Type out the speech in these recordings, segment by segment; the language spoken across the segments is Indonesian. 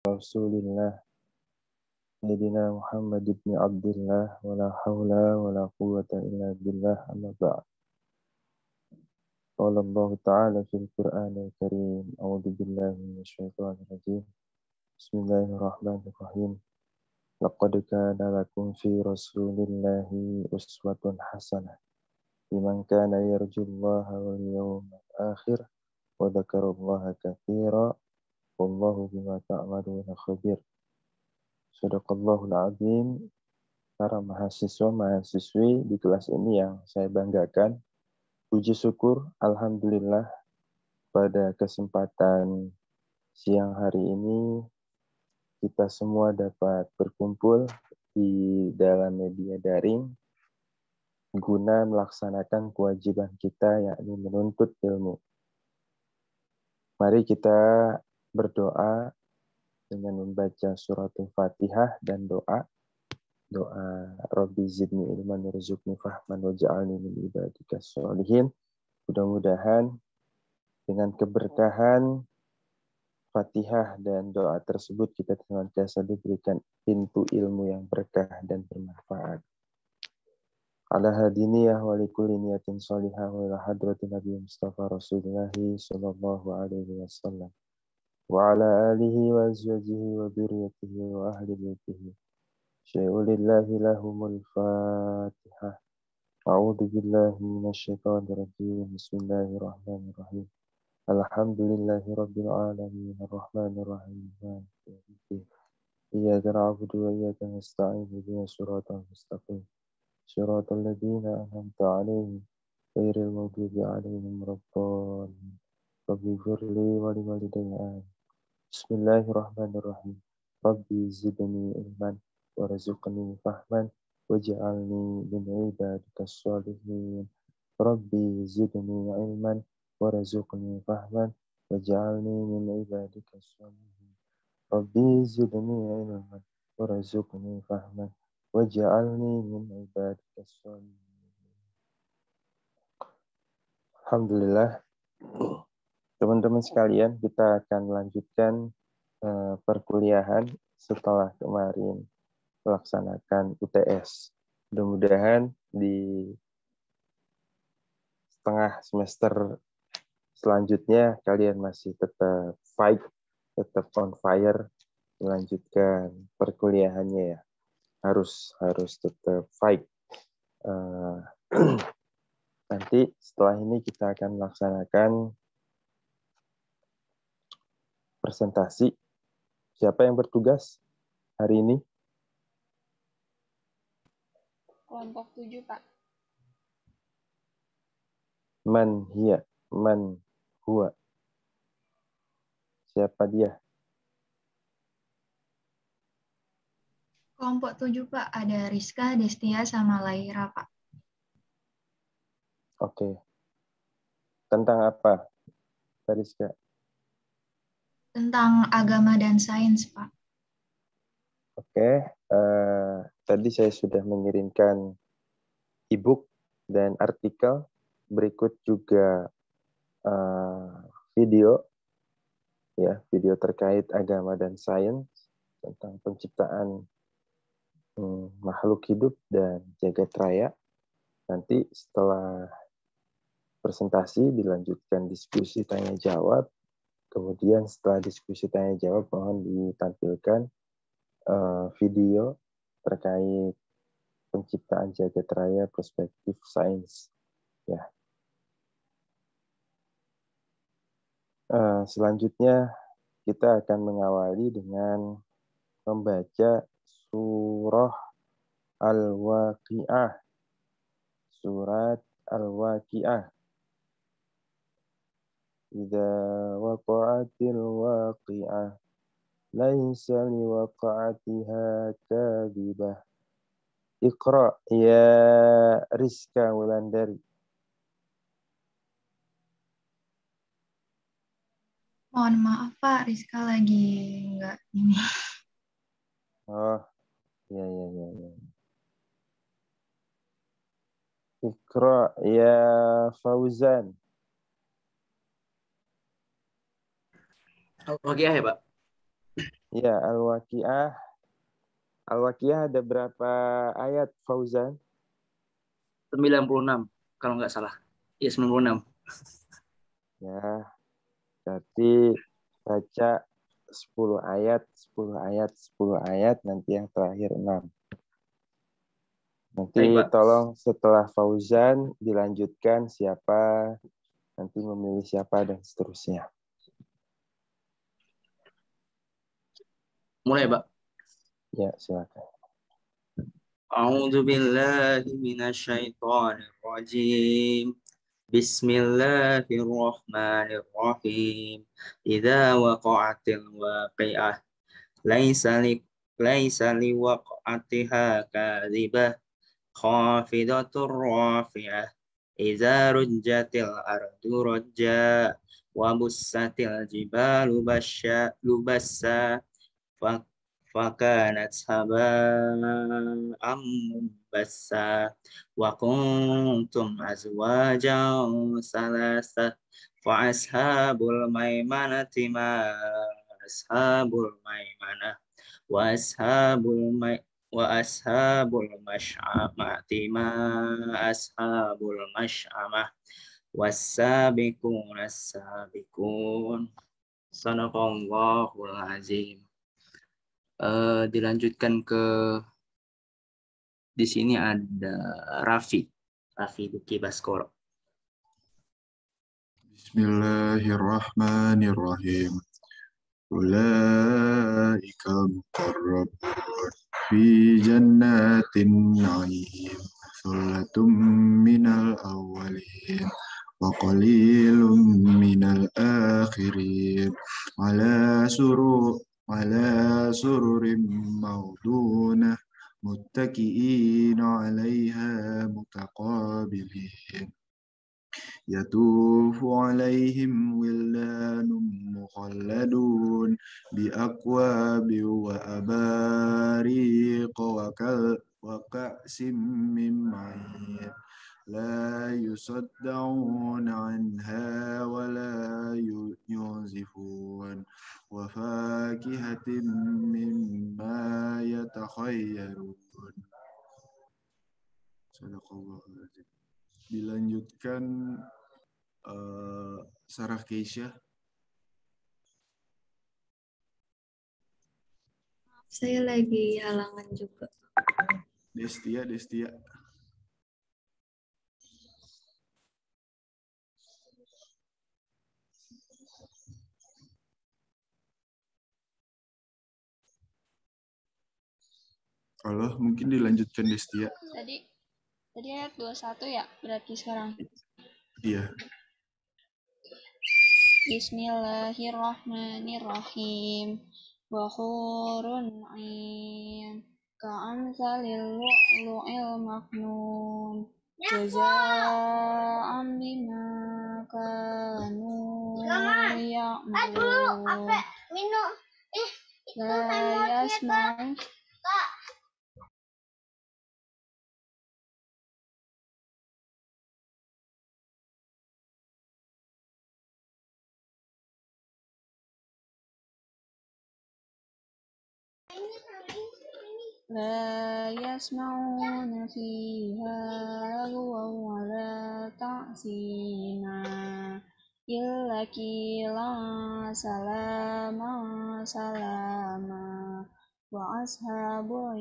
Rasulillah Sayyidina Muhammad ibn Abdullah wa la hawla wa la quwwata illa billah amma ba'd. Qala Allah Ta'ala fil Qur'anil Karim. A'udzu billahi minasyaitonir rajim. Bismillahirrahmanirrahim. Laqad kana lakum fi Rasulillahi uswatun hasanah liman kana yarjullaha wal yawmal akhir wa dzakarallaha katsiran wallahu bima ta'maluna khabir. Shadaqallahul azim. Para mahasiswa-mahasiswi di kelas ini yang saya banggakan, puji syukur alhamdulillah pada kesempatan siang hari ini kita semua dapat berkumpul di dalam media daring guna melaksanakan kewajiban kita, yakni menuntut ilmu. Mari kita berdoa dengan membaca suratul Fatihah dan doa Rabbi zidni ilman warzuqni fahman waj'alni min ibadikas sholihin. Mudah-mudahan dengan keberkahan Fatihah dan doa tersebut kita senantiasa diberikan pintu ilmu yang berkah dan bermanfaat. Ala hadiniyah wa likulli niyatin sholihah wa ila hadratin Nabi Mustafa Rasulullah sallallahu alaihi wasallam wa ala alihi wa azwajihi wa dzurriyyatihi wa ahli baitihi. Syai'ulillahi lahumul Fatihah. A'udzu billahi minasyaitonir rajim. Bismillahirrahmanirrahim. Alhamdulillahi rabbil alamin arrahmanir rahim. Maliki yaumiddin. Iyyaka na'budu wa iyyaka nasta'in. Ihdinas siratal mustaqim. Siratal ladzina an'amta 'alaihim ghairil maghdubi 'alaihim waladdallin. Rabbi ighfirli wa liwalidayya. Bismillahirrahmanirrahim. Rabbi zidni ilman warzuqni fahman waj'alni min ibadikas sholihin. Rabbi zidni ilman warzuqni fahman waj'alni min ibadikas sholihin. Rabbi zidni ilman warzuqni fahman waj'alni min ibadikas sholihin. Alhamdulillah. Teman-teman sekalian, kita akan melanjutkan perkuliahan setelah kemarin melaksanakan UTS. Mudah-mudahan di setengah semester selanjutnya kalian masih tetap fight, tetap on fire, melanjutkan perkuliahannya ya. Harus tetap fight. Nanti setelah ini kita akan melaksanakan presentasi. Siapa yang bertugas hari ini? Kelompok 7, Pak. Man huwa. Siapa dia? Kelompok 7, Pak. Ada Rizka, Destia, sama Laira, Pak. Oke. Tentang apa, Rizka? Tentang agama dan sains, Pak. Oke. Tadi saya sudah mengirimkan e-book dan artikel. Berikut juga video terkait agama dan sains tentang penciptaan makhluk hidup dan jagat raya. Nanti setelah presentasi dilanjutkan diskusi tanya jawab. Kemudian setelah diskusi tanya jawab mohon ditampilkan video terkait penciptaan jagat raya perspektif sains. Ya. Selanjutnya kita akan mengawali dengan membaca surah Al-Waqi'ah. Surat Al-Waqi'ah. Idza waqa'atil waqi'ah laisa liwaqa'atiha kadhibah. Iqra ya Rizka Wulandari. Mohon maaf, Pak. Rizka lagi nggak ini. Oh, ya. Iqra ya Fauzan. Oke ya, Pak. Ya, Al-Waqiah. Al-Waqiah ada berapa ayat, Fauzan? 96 kalau nggak salah. Ya 96. Ya, berarti baca 10 ayat, 10 ayat, 10 ayat, nanti yang terakhir 6. Nanti Baik, Pak. tolong setelah Fauzan dilanjutkan siapa, nanti memilih siapa, dan seterusnya. Mulai, Pak. Ya, silakan. A'udzu billahi minasyaitonir rajim. Bismillahirrahmanirrahim. Idza waqa'atil waqi'ah laisa liwaqa'atiha kadhibah khafidatur rafi'ah. Idza rujjatil ardu rajja wa bussatil jibalu lubassa fakanat haba'an munbassa wa kuntum azwajan salasa fa ashabul maimanati ma ashabul maimanah wa ashabul mash'amati ma ashabul mash'amah was-sabiqun as-sabiqun. Sadaqallahul azim. Dilanjutkan ke di sini ada Raffi Duki Baskoro. Bismillahirrahmanirrahim. Ulaika muqarrabun fi jannatin na'im. Thulatum minal awwalin wa qalilum minal akhirin. Ala sururim mawdunah muttaki'ina 'alaiha mutaqabilin. يطوف عليهم ولدان مخلدون بأكواب وأباريق وكأس من معين لا يصدعون عنها ولا ينزفون وفاكهة مما يتخيرون. Sadaqallahul. Dilanjutkan Sarah Keisha. Saya lagi halangan juga. Destia. Kalau mungkin dilanjutkan Destia. Tadi ayat 21 ya, berarti sekarang. Iya. Bismillahirrahmanirrahim. Wa hurun 'ain ka'amsalil lu'lu'il maknun. Jazaa'an bima kanu ya'malun. La yasma'un La yasma'una fiha lagwan wa la ta'sima illa qilan salama wa ashabul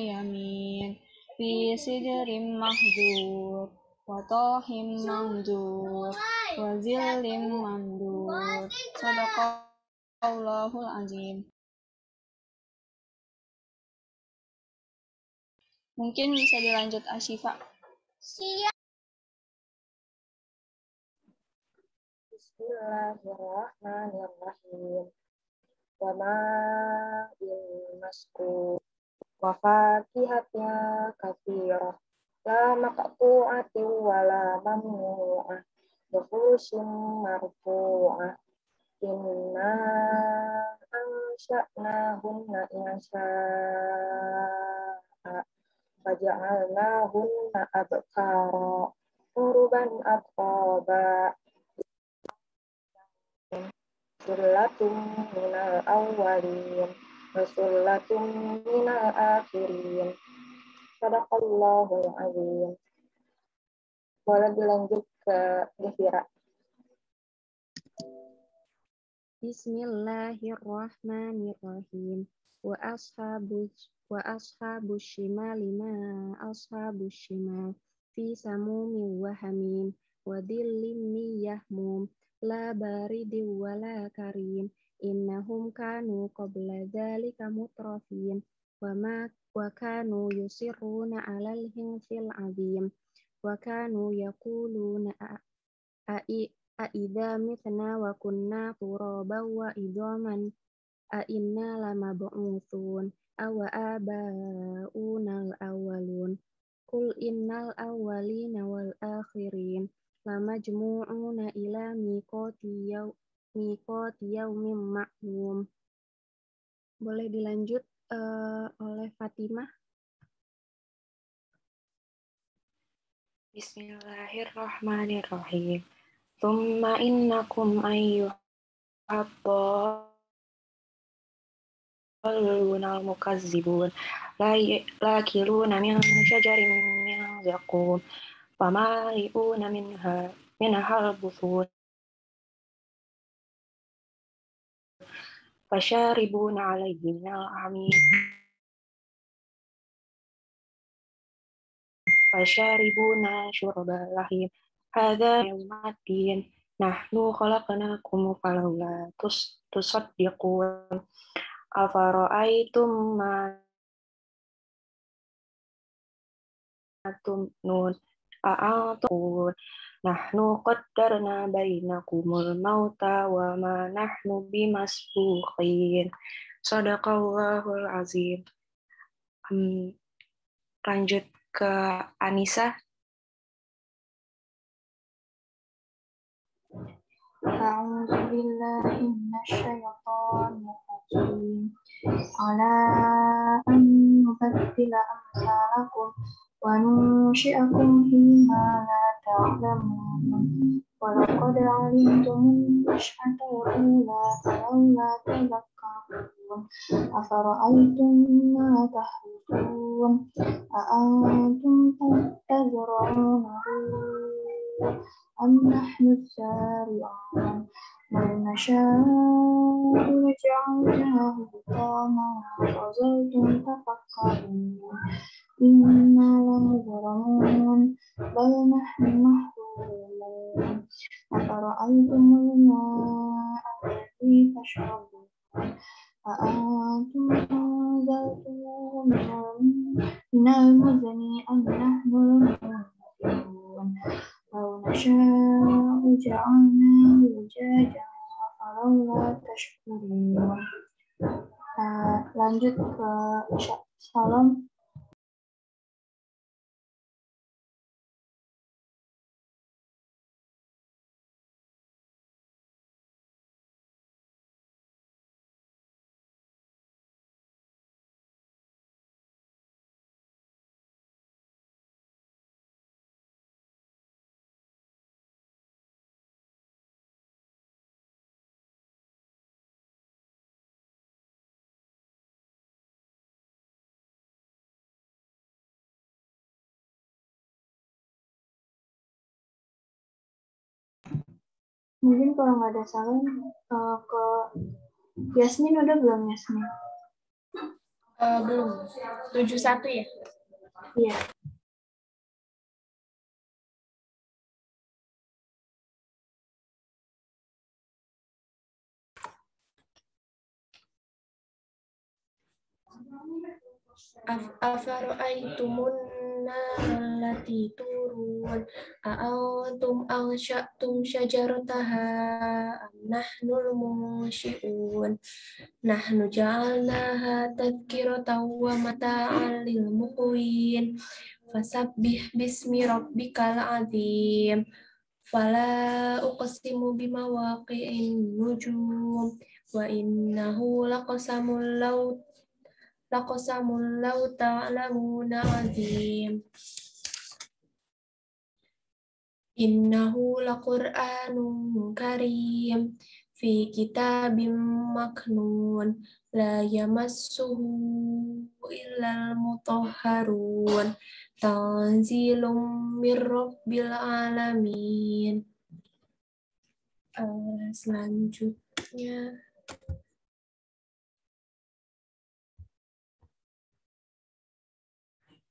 yamin fi sidrin mahdud wa tahim mamdud wa zillim mamdud. Sadaqallahul azim. Mungkin bisa dilanjut Asyifa. Bismillahirrahmanirrahim. Wa ma'in masku wa fakihatin katsirah la maqtu'atin wa la mamnu'ah wa furushin marfu'ah. Inna ansha'nahunna insha'a faja'alnahunna abkara urban atraba Sullatun minal awwalin wa sullatun minal akhirin. Sadaqallahul azim. Boleh dilanjut ke Devira. Bismillahirrahmanirrahim. Wa ashabu shimali ma ashabu shimal fi samumin wa hamim wa dhillim min yahmum la baridin wa la karim innahum kanu qabla dhalika mutrafin wa kanu yusirruna 'alal hinfil 'azim wa kanu yaquluna a'idza mitna wa kunna turaban wa idhaman a'inna lamab'utsun aw aba'unal awwalun qul innal awwalina wal akhirin lamajmu'una ila miqati yaumin ma'lum. Boleh dilanjut oleh Fatimah. Bismillahirrahmanirrahim. Tsumma innakum ayyuhal mukazzibun lakiluna min syajarin min zaqum famali'una minhal buthun fasharibuna 'alayhi minal hamim fasharibuna syurbal lahim hadza yawmuddin nahnu khalaqnakum falawla tusaddiqun afara'aytum ma tumnun a'antum nahnu qaddarna bainakumul mauta wa ma nahnu bimasbuqin. Shadaqallahul azim. Lanjut ke Anissa. A'udzu billahi minasyaitonir rajim. Ala an nubaddila amsalakum wa nunshi'akum fima la ta'lamun. Wa laqad 'alimtum nash'atal ula falawla tadhakkarun. Afara'aytum ma tahrusun a antum tazra'unahu am nahnu zari'un law nasha'u laja'alnahu hutaman fazaltum tafakkarun inna lamughlamun bal nahnu mahrumun afara'aytumul ma'a alladhi tashrabun a antum anzaltumuhu minal muzni am nahnul munzilun law nasha'u ja'alnahu ujajan falawla tashkurun. Lanjut ke Salam. Mungkin kalau nggak ada salam ke Yasmin udah belum Yasmin? Belum. 71 ya? Iya. Afara'aytumun narallati turun a'antum ansha'tum syajarataha am nahnul munsyi'un nahnu ja'alnaha tadhkiratan wa mata'an lil muqwin fasabbih bismi rabbikal azim fala uqsimu bimawaqi'in nujum wa innahu laqasamul law ta'lamuna azim innahu laqur'anun karim fi kitabim maknun la yamassuhu illal mutahharun tanzilum mir rabbil alamin. Selanjutnya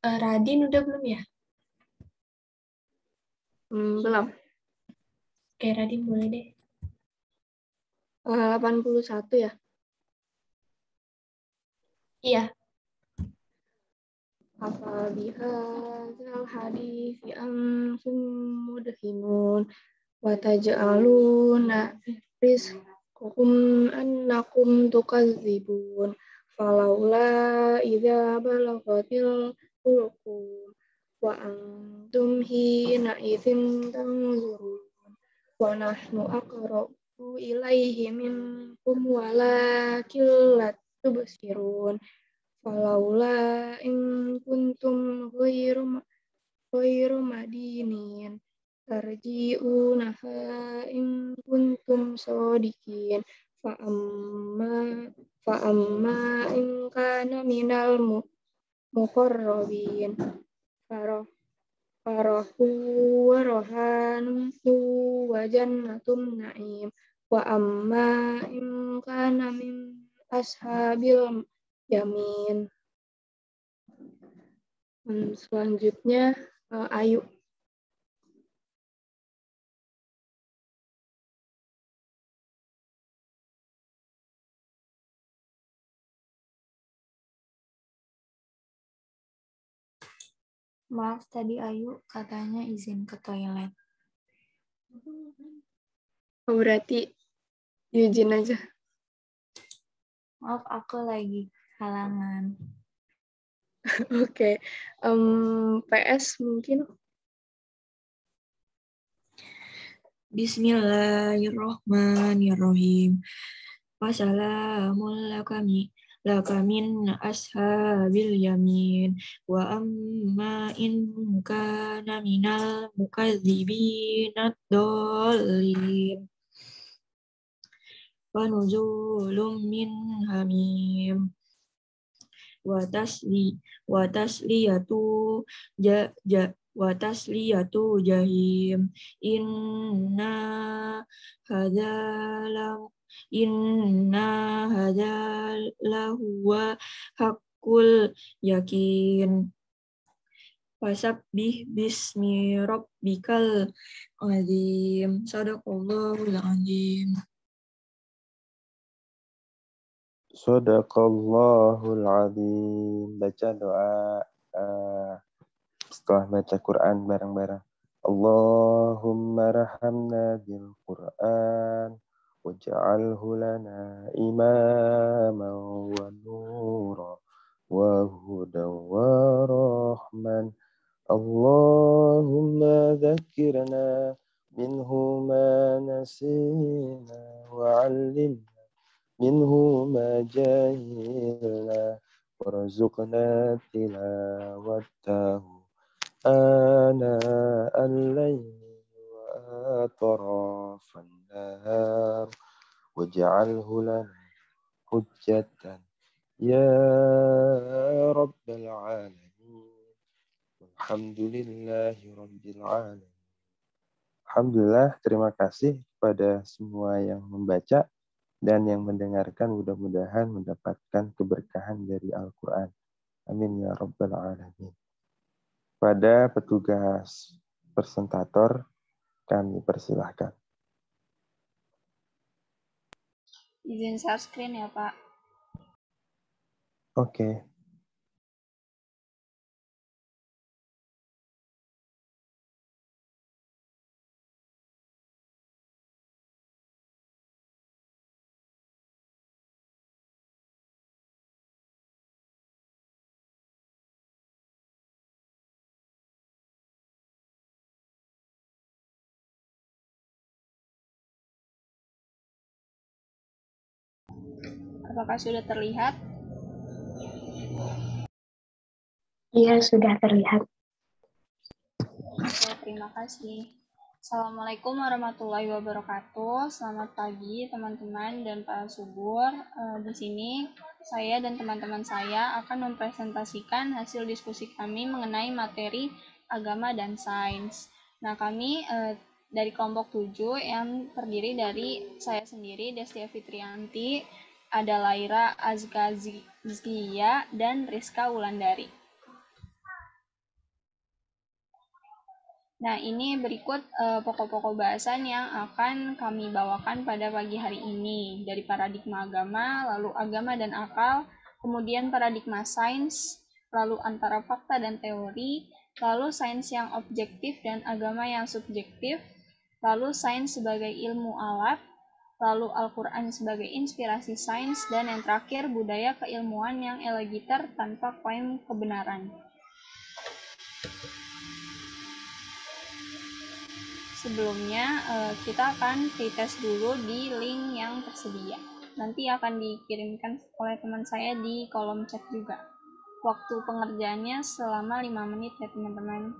Radin udah belum ya? Belum. Oke, Radin boleh deh. 81 ya? Iya. Afa bihadzal hadithi antum mudhinun wa taj'aluna rizqakum annakum tukadzibun falaula idza balaghatil hulqum wa antum hina idzin tanzurun wa nahnu aqrabu ilaihi minkum walakin la tubsirun falaula in kuntum ghairu madinin tarji'unaha in kuntum shadiqin fa amma in kana minal muqarrabin farahu wa rohanum wa jannatum na'im wa amma in kana min ashabil yamin. Selanjutnya Ayu. Maaf tadi Ayu katanya izin ke toilet. Oh, berarti izin aja. Maaf aku lagi halangan. Oke. PS mungkin. Bismillahirrahmanirrahim. Wassalamun laka min ashabil yamin wa amma in kana minal mukadzibinad dhalin wa nuzulun min hamim wa tasliyatu jahim inna hadza lahuwa haqqul yakin fasabbih bismi rabbikal azim. Shadaqallahul azim. Shadaqallahul azim. Baca doa setelah baca Quran bareng-bareng. Allahumma rahamna bil Quran waj'alhu lana imaman wa nura wa hudan wa rahman. Allahumma dhakkirna minhu ma nasina wa 'allimna minhu ma jahilna warzuqna tilawatahu ana al-layli wa atrafan nahar waj'alhu lana hujjatan ya rabbal alamin walhamdulillahi rabbil alamin. Alhamdulillah, terima kasih kepada semua yang membaca dan yang mendengarkan, mudah-mudahan mendapatkan keberkahan dari Al-Quran. Amin ya rabbal alamin. Pada petugas presentator, kami persilahkan. Izin share screen ya, Pak. Oke. Apakah sudah terlihat? Iya, sudah terlihat. Oke, terima kasih. Assalamualaikum warahmatullahi wabarakatuh. Selamat pagi teman-teman dan para subur. Di sini saya dan teman-teman saya akan mempresentasikan hasil diskusi kami mengenai materi agama dan sains. Nah, kami dari kelompok 7 yang terdiri dari saya sendiri, Destia Fitrianti, ada Laira Azkazia, dan Rizka Wulandari. Nah, ini berikut pokok-pokok bahasan yang akan kami bawakan pada pagi hari ini. Dari paradigma agama, lalu agama dan akal, kemudian paradigma sains, lalu antara fakta dan teori, lalu sains yang objektif dan agama yang subjektif, lalu sains sebagai ilmu alat, lalu Al-Quran sebagai inspirasi sains, dan yang terakhir budaya keilmuan yang elegiter tanpa klaim kebenaran. Sebelumnya, kita akan pretest dulu di link yang tersedia. Nanti akan dikirimkan oleh teman saya di kolom chat juga. Waktu pengerjaannya selama 5 menit ya teman-teman.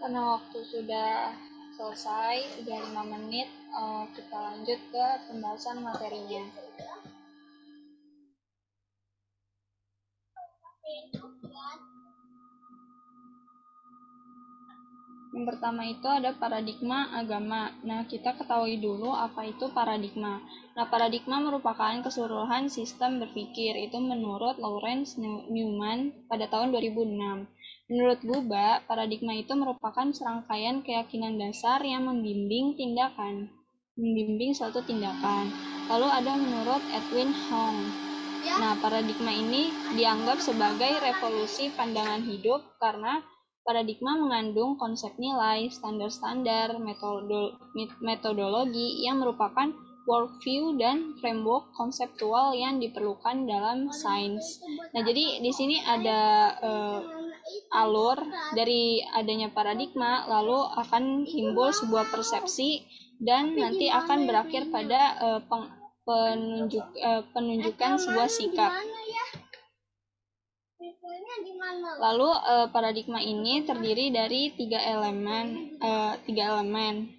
Karena waktu sudah selesai, sudah 5 menit, kita lanjut ke pembahasan materinya. Yang pertama itu ada paradigma agama. Nah, kita ketahui dulu apa itu paradigma. Nah, paradigma merupakan keseluruhan sistem berpikir. Itu menurut Lawrence Newman pada tahun 2006. Menurut Buba, paradigma itu merupakan serangkaian keyakinan dasar yang membimbing suatu tindakan. Lalu ada menurut Edwin Hong. Nah, paradigma ini dianggap sebagai revolusi pandangan hidup karena paradigma mengandung konsep nilai, standar-standar, metodologi yang merupakan worldview dan framework konseptual yang diperlukan dalam sains. Nah, jadi di sini ada alur dari adanya paradigma, lalu akan timbul sebuah persepsi dan nanti akan berakhir pada penunjukan sebuah sikap. Lalu paradigma ini terdiri dari tiga elemen.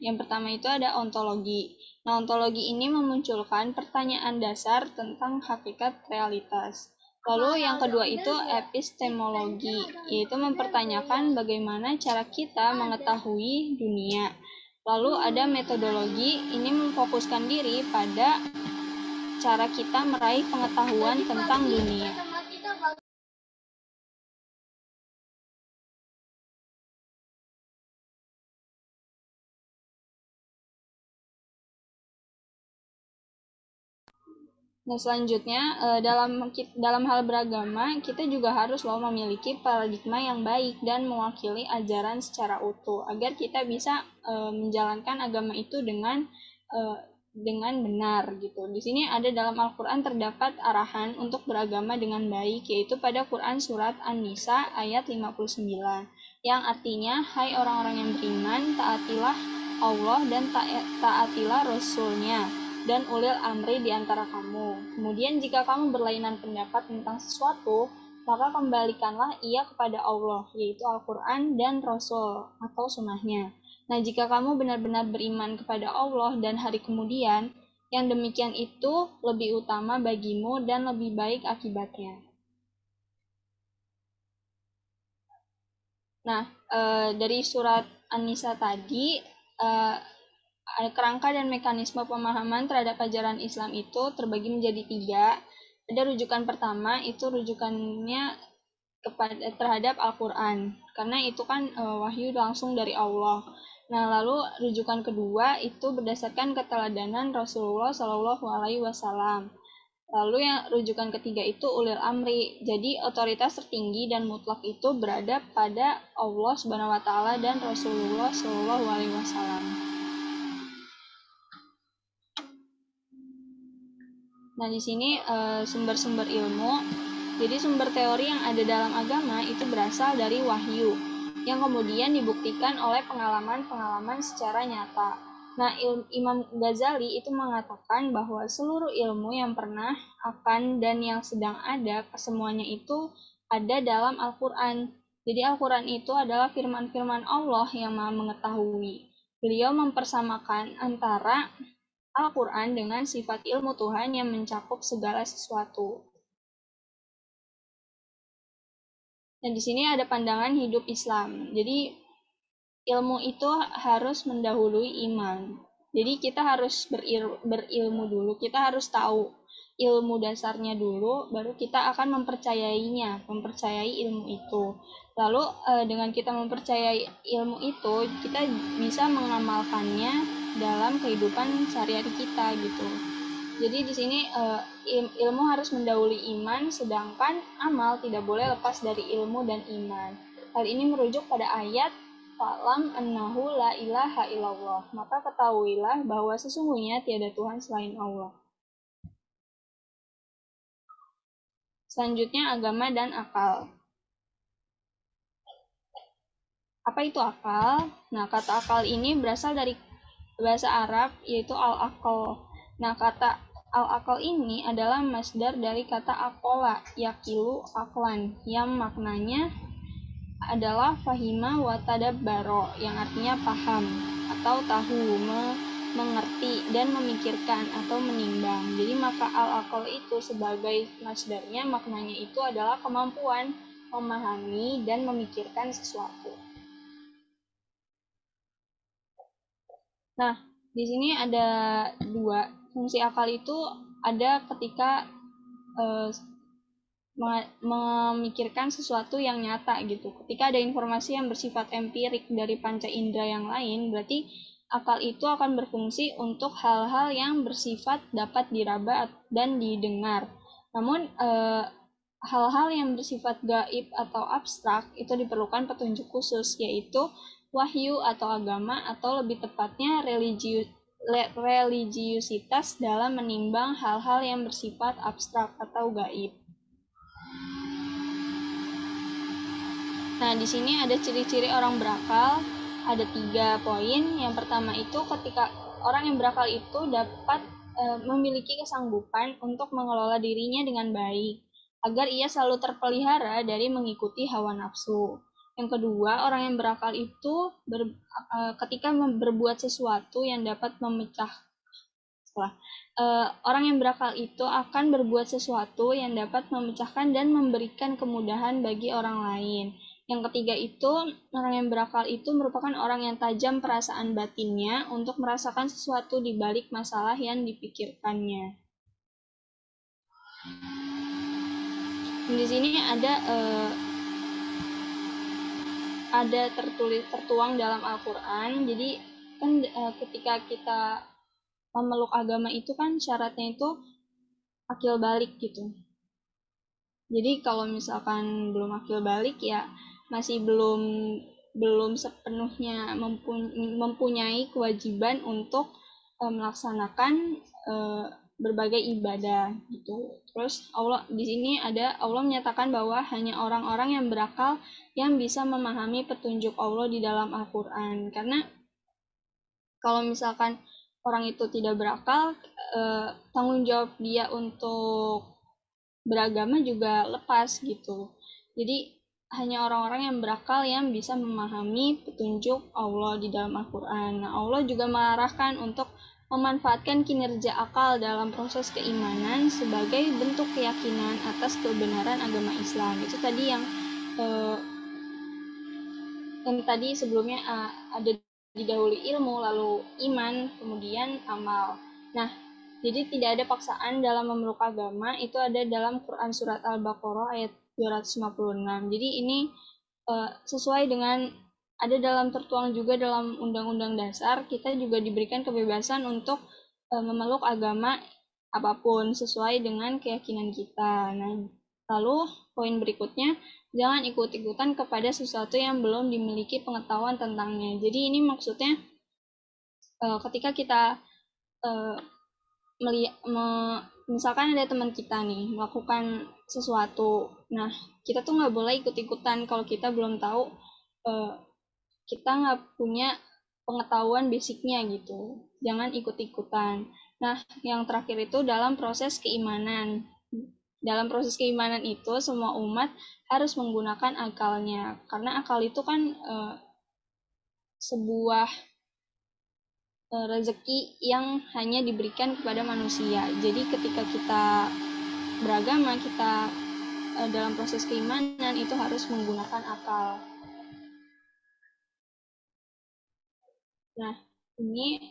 Yang pertama itu ada ontologi. Nah, ontologi ini memunculkan pertanyaan dasar tentang hakikat realitas. Lalu yang kedua itu epistemologi, yaitu mempertanyakan bagaimana cara kita mengetahui dunia. Lalu ada metodologi, ini memfokuskan diri pada cara kita meraih pengetahuan tentang dunia. Nah, selanjutnya dalam hal beragama, kita juga harus memiliki paradigma yang baik dan mewakili ajaran secara utuh agar kita bisa menjalankan agama itu dengan benar gitu. Di sini ada dalam Al-Qur'an terdapat arahan untuk beragama dengan baik, yaitu pada Quran surat An-Nisa ayat 59 yang artinya, hai orang-orang yang beriman, taatilah Allah dan taatilah Rasul-Nya dan ulil amri di antara kamu. Kemudian jika kamu berlainan pendapat tentang sesuatu, maka kembalikanlah ia kepada Allah, yaitu Al-Quran dan Rasul atau sunnahnya. Nah, jika kamu benar-benar beriman kepada Allah dan hari kemudian, yang demikian itu lebih utama bagimu dan lebih baik akibatnya. Nah, dari surat An-Nisa tadi, kerangka dan mekanisme pemahaman terhadap ajaran Islam itu terbagi menjadi 3. Ada rujukan pertama, itu rujukannya terhadap Al-Quran, karena itu kan wahyu langsung dari Allah. Nah, lalu rujukan kedua itu berdasarkan keteladanan Rasulullah SAW. Lalu yang rujukan ketiga itu ulil amri, jadi otoritas tertinggi dan mutlak itu berada pada Allah Subhanahu Wa Taala dan Rasulullah SAW. Nah, di sini sumber-sumber ilmu. Jadi sumber teori yang ada dalam agama itu berasal dari wahyu yang kemudian dibuktikan oleh pengalaman-pengalaman secara nyata. Nah, Imam Ghazali itu mengatakan bahwa seluruh ilmu yang pernah, akan, dan yang sedang ada, semuanya itu ada dalam Al-Quran. Jadi Al-Quran itu adalah firman-firman Allah yang Maha mengetahui. Beliau mempersamakan antara Al-Quran dengan sifat ilmu Tuhan yang mencakup segala sesuatu. Dan di sini ada pandangan hidup Islam. Jadi ilmu itu harus mendahului iman. Jadi kita harus berilmu dulu. Kita harus tahu ilmu dasarnya dulu, baru kita akan mempercayai ilmu itu. Lalu dengan kita mempercayai ilmu itu, kita bisa mengamalkannya dalam kehidupan sehari-hari kita gitu. Jadi di sini ilmu harus mendahului iman, sedangkan amal tidak boleh lepas dari ilmu dan iman. Hal ini merujuk pada ayat Fa'lam annahu la ilaha illallah. Maka ketahuilah bahwa sesungguhnya tiada Tuhan selain Allah. Selanjutnya agama dan akal. Apa itu akal? Nah, kata akal ini berasal dari bahasa Arab yaitu al-aqal. Nah, kata al-aqal ini adalah masdar dari kata aqala, yaqilu aqlan, yang maknanya adalah fahima wa tadabbaro, yang artinya paham atau tahu, mengerti dan memikirkan atau menimbang. Jadi maka al-aqal itu sebagai masdarnya maknanya itu adalah kemampuan memahami dan memikirkan sesuatu. Nah, di sini ada dua. Fungsi akal itu ada ketika memikirkan sesuatu yang nyata gitu. Ketika ada informasi yang bersifat empirik dari panca indera yang lain, berarti akal itu akan berfungsi untuk hal-hal yang bersifat dapat diraba dan didengar. Namun hal-hal yang bersifat gaib atau abstrak itu diperlukan petunjuk khusus, yaitu wahyu atau agama, atau lebih tepatnya religiusitas dalam menimbang hal-hal yang bersifat abstrak atau gaib. Nah, di sini ada ciri-ciri orang berakal, ada 3 poin. Yang pertama itu ketika orang yang berakal itu dapat memiliki kesanggupan untuk mengelola dirinya dengan baik, agar ia selalu terpelihara dari mengikuti hawa nafsu. Yang kedua, orang yang berakal itu ketika berbuat sesuatu yang dapat orang yang berakal itu akan berbuat sesuatu yang dapat memecahkan dan memberikan kemudahan bagi orang lain. Yang ketiga itu, orang yang berakal itu merupakan orang yang tajam perasaan batinnya untuk merasakan sesuatu di balik masalah yang dipikirkannya. Di sini ada tertuang dalam Al-Quran. Jadi kan ketika kita memeluk agama itu kan syaratnya itu akil balik gitu. Jadi kalau misalkan belum akil balik ya masih belum sepenuhnya mempunyai kewajiban untuk melaksanakan berbagai ibadah gitu. Terus Allah di sini Allah menyatakan bahwa hanya orang-orang yang berakal yang bisa memahami petunjuk Allah di dalam Al-Quran. Karena kalau misalkan orang itu tidak berakal, tanggung jawab dia untuk beragama juga lepas gitu. Jadi hanya orang-orang yang berakal yang bisa memahami petunjuk Allah di dalam Al-Quran. Nah, Allah juga mengarahkan untuk memanfaatkan kinerja akal dalam proses keimanan sebagai bentuk keyakinan atas kebenaran agama Islam. Itu tadi yang tadi sebelumnya ada didahului ilmu, lalu iman, kemudian amal. Nah, jadi tidak ada paksaan dalam memeluk agama, itu ada dalam Quran Surat Al-Baqarah ayat 256. Jadi ini sesuai dengan ada tertuang juga dalam Undang-Undang Dasar, kita juga diberikan kebebasan untuk memeluk agama apapun sesuai dengan keyakinan kita. Nah, lalu poin berikutnya, jangan ikut-ikutan kepada sesuatu yang belum dimiliki pengetahuan tentangnya. Jadi ini maksudnya ketika kita misalkan ada teman kita nih melakukan sesuatu, nah kita tuh nggak boleh ikut-ikutan kalau kita belum tahu, kita nggak punya pengetahuan basicnya gitu. Jangan ikut-ikutan. Nah, yang terakhir itu dalam proses keimanan. Dalam proses keimanan itu semua umat harus menggunakan akalnya, karena akal itu kan sebuah rezeki yang hanya diberikan kepada manusia. Jadi ketika kita beragama, kita dalam proses keimanan itu harus menggunakan akal. Nah, ini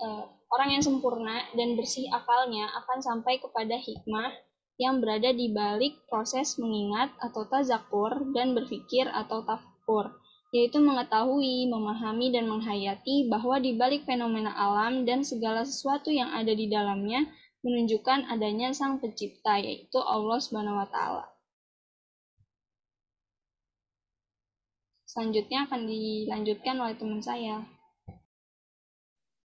orang yang sempurna dan bersih akalnya akan sampai kepada hikmah yang berada di balik proses mengingat atau tazakur dan berpikir atau tafakkur, yaitu mengetahui, memahami, dan menghayati bahwa di balik fenomena alam dan segala sesuatu yang ada di dalamnya menunjukkan adanya Sang Pencipta, yaitu Allah Subhanahu wa Ta'ala. Selanjutnya akan dilanjutkan oleh teman saya.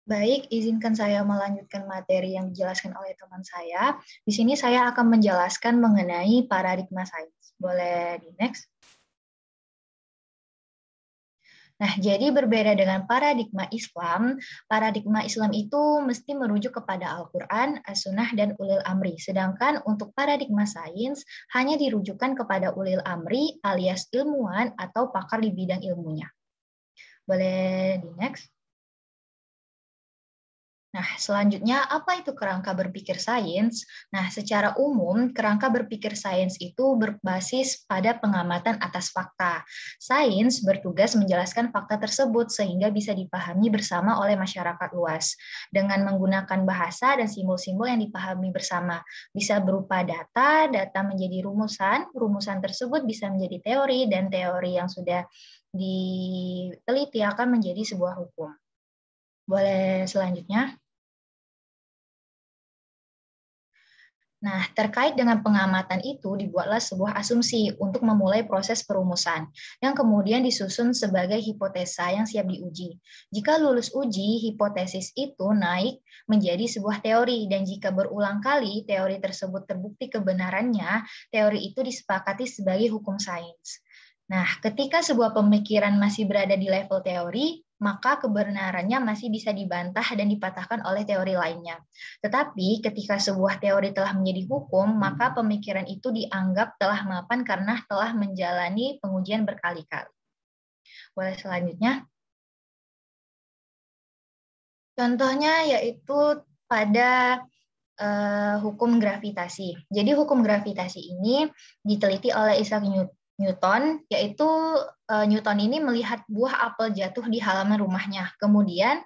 Baik, izinkan saya melanjutkan materi yang dijelaskan oleh teman saya. Di sini saya akan menjelaskan mengenai paradigma sains. Boleh di next? Nah, jadi berbeda dengan paradigma Islam itu mesti merujuk kepada Al-Quran, As-Sunnah, dan Ulil Amri. Sedangkan untuk paradigma sains hanya dirujukan kepada Ulil Amri alias ilmuwan atau pakar di bidang ilmunya. Boleh di next? Nah, selanjutnya apa itu kerangka berpikir sains? Nah, secara umum kerangka berpikir sains itu berbasis pada pengamatan atas fakta. Sains bertugas menjelaskan fakta tersebut sehingga bisa dipahami bersama oleh masyarakat luas dengan menggunakan bahasa dan simbol-simbol yang dipahami bersama. Bisa berupa data, data menjadi rumusan, rumusan tersebut bisa menjadi teori, dan teori yang sudah diteliti akan menjadi sebuah hukum. Boleh selanjutnya? Nah, terkait dengan pengamatan itu dibuatlah sebuah asumsi untuk memulai proses perumusan, yang kemudian disusun sebagai hipotesa yang siap diuji. Jika lulus uji, hipotesis itu naik menjadi sebuah teori, dan jika berulang kali teori tersebut terbukti kebenarannya, teori itu disepakati sebagai hukum sains. Nah, ketika sebuah pemikiran masih berada di level teori, maka kebenarannya masih bisa dibantah dan dipatahkan oleh teori lainnya. Tetapi ketika sebuah teori telah menjadi hukum, maka pemikiran itu dianggap telah mapan karena telah menjalani pengujian berkali-kali. Boleh selanjutnya? Contohnya yaitu pada hukum gravitasi. Jadi hukum gravitasi ini diteliti oleh Isaac Newton, yaitu Newton ini melihat buah apel jatuh di halaman rumahnya. Kemudian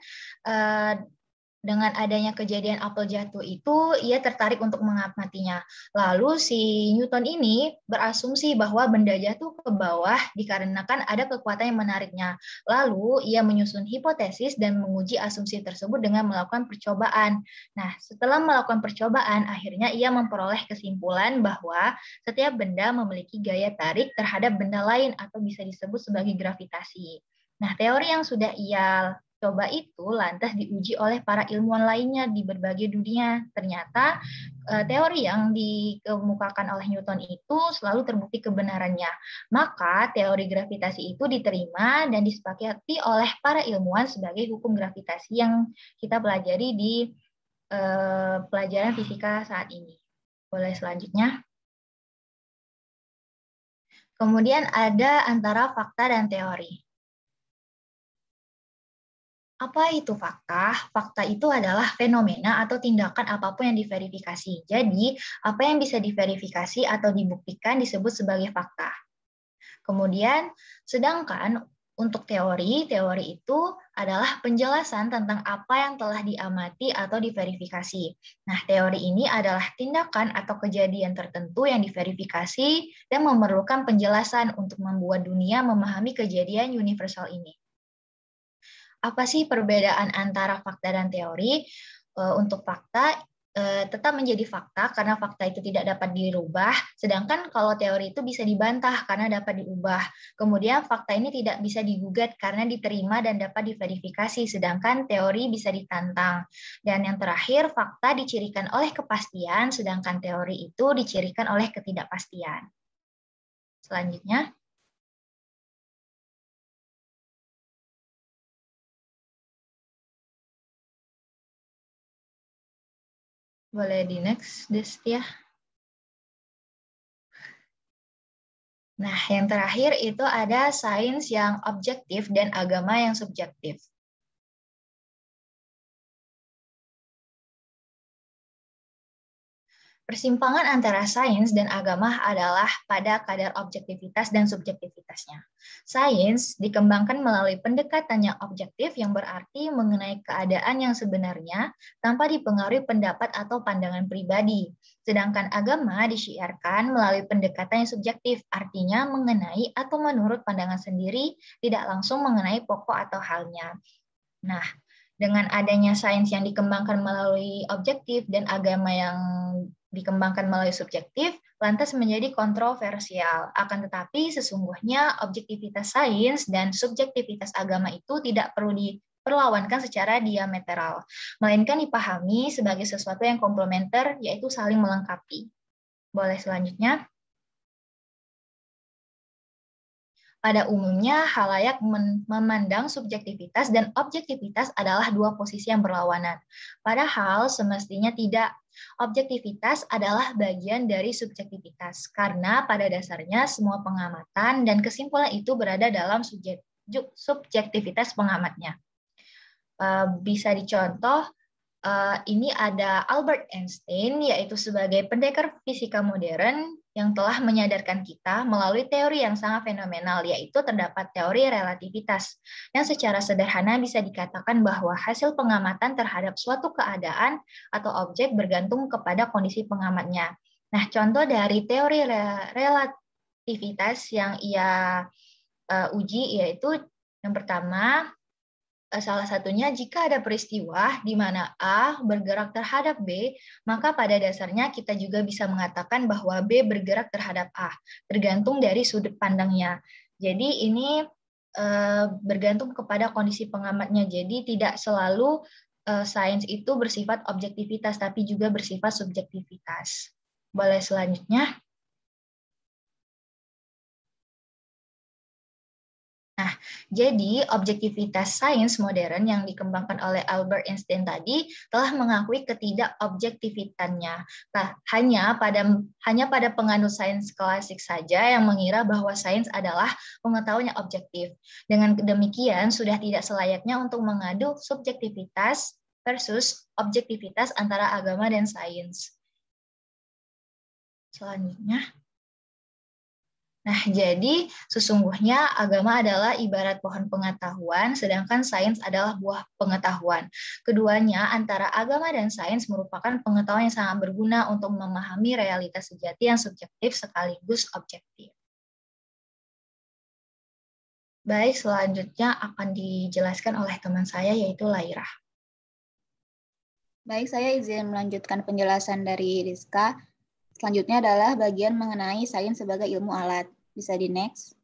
dengan adanya kejadian apel jatuh itu, ia tertarik untuk mengamatinya. Lalu si Newton ini berasumsi bahwa benda jatuh ke bawah dikarenakan ada kekuatan yang menariknya. Lalu ia menyusun hipotesis dan menguji asumsi tersebut dengan melakukan percobaan. Nah, setelah melakukan percobaan, akhirnya ia memperoleh kesimpulan bahwa setiap benda memiliki gaya tarik terhadap benda lain atau bisa disebut sebagai gravitasi. Nah, teori yang sudah ia coba itu lantas diuji oleh para ilmuwan lainnya di berbagai dunia. Ternyata teori yang dikemukakan oleh Newton itu selalu terbukti kebenarannya. Maka teori gravitasi itu diterima dan disepakati oleh para ilmuwan sebagai hukum gravitasi yang kita pelajari di pelajaran fisika saat ini. Boleh selanjutnya? Kemudian ada antara fakta dan teori. Apa itu fakta? Fakta itu adalah fenomena atau tindakan apapun yang diverifikasi. Jadi, apa yang bisa diverifikasi atau dibuktikan disebut sebagai fakta. Kemudian, sedangkan untuk teori itu adalah penjelasan tentang apa yang telah diamati atau diverifikasi. Nah, teori ini adalah tindakan atau kejadian tertentu yang diverifikasi dan memerlukan penjelasan untuk membuat dunia memahami kejadian universal ini. Apa sih perbedaan antara fakta dan teori? Untuk fakta tetap menjadi fakta karena fakta itu tidak dapat dirubah, sedangkan kalau teori itu bisa dibantah karena dapat diubah. Kemudian fakta ini tidak bisa digugat karena diterima dan dapat diverifikasi, sedangkan teori bisa ditantang. Dan yang terakhir, fakta dicirikan oleh kepastian, sedangkan teori itu dicirikan oleh ketidakpastian. Selanjutnya. Boleh di next, Destia. Nah, yang terakhir itu ada sains yang objektif dan agama yang subjektif. Persimpangan antara sains dan agama adalah pada kadar objektivitas dan subjektivitasnya. Sains dikembangkan melalui pendekatan yang objektif yang berarti mengenai keadaan yang sebenarnya tanpa dipengaruhi pendapat atau pandangan pribadi. Sedangkan agama disyiarkan melalui pendekatan yang subjektif, artinya mengenai atau menurut pandangan sendiri, tidak langsung mengenai pokok atau halnya. Nah, dengan adanya sains yang dikembangkan melalui objektif dan agama yang dikembangkan melalui subjektif, lantas menjadi kontroversial. Akan tetapi sesungguhnya objektivitas sains dan subjektivitas agama itu tidak perlu diperlawankan secara diametral, melainkan dipahami sebagai sesuatu yang komplementer, yaitu saling melengkapi. Boleh selanjutnya? Pada umumnya, khalayak memandang subjektivitas dan objektivitas adalah dua posisi yang berlawanan. Padahal semestinya tidak. Objektivitas adalah bagian dari subjektivitas, karena pada dasarnya semua pengamatan dan kesimpulan itu berada dalam subjektivitas pengamatnya. Bisa dicontoh, ini ada Albert Einstein, yaitu sebagai pendekar fisika modern yang telah menyadarkan kita melalui teori yang sangat fenomenal, yaitu terdapat teori relativitas, yang secara sederhana bisa dikatakan bahwa hasil pengamatan terhadap suatu keadaan atau objek bergantung kepada kondisi pengamatnya. Nah, contoh dari teori relativitas yang ia uji yaitu yang pertama, salah satunya jika ada peristiwa di mana A bergerak terhadap B, maka pada dasarnya kita juga bisa mengatakan bahwa B bergerak terhadap A, tergantung dari sudut pandangnya. Jadi ini bergantung kepada kondisi pengamatnya. Jadi tidak selalu sains itu bersifat objektivitas, tapi juga bersifat subjektivitas. Boleh selanjutnya? Nah, jadi objektivitas sains modern yang dikembangkan oleh Albert Einstein tadi telah mengakui ketidakobjektifitannya. Nah, hanya pada penganut sains klasik saja yang mengira bahwa sains adalah pengetahuan yang objektif. Dengan demikian, sudah tidak selayaknya untuk mengadu subjektivitas versus objektivitas antara agama dan sains. Selanjutnya. Nah, jadi sesungguhnya agama adalah ibarat pohon pengetahuan, sedangkan sains adalah buah pengetahuan. Keduanya, antara agama dan sains, merupakan pengetahuan yang sangat berguna untuk memahami realitas sejati yang subjektif sekaligus objektif. Baik, selanjutnya akan dijelaskan oleh teman saya, yaitu Lairah. Baik, saya izin melanjutkan penjelasan dari Rizka. Selanjutnya adalah bagian mengenai sains sebagai ilmu alat. Bisa di next.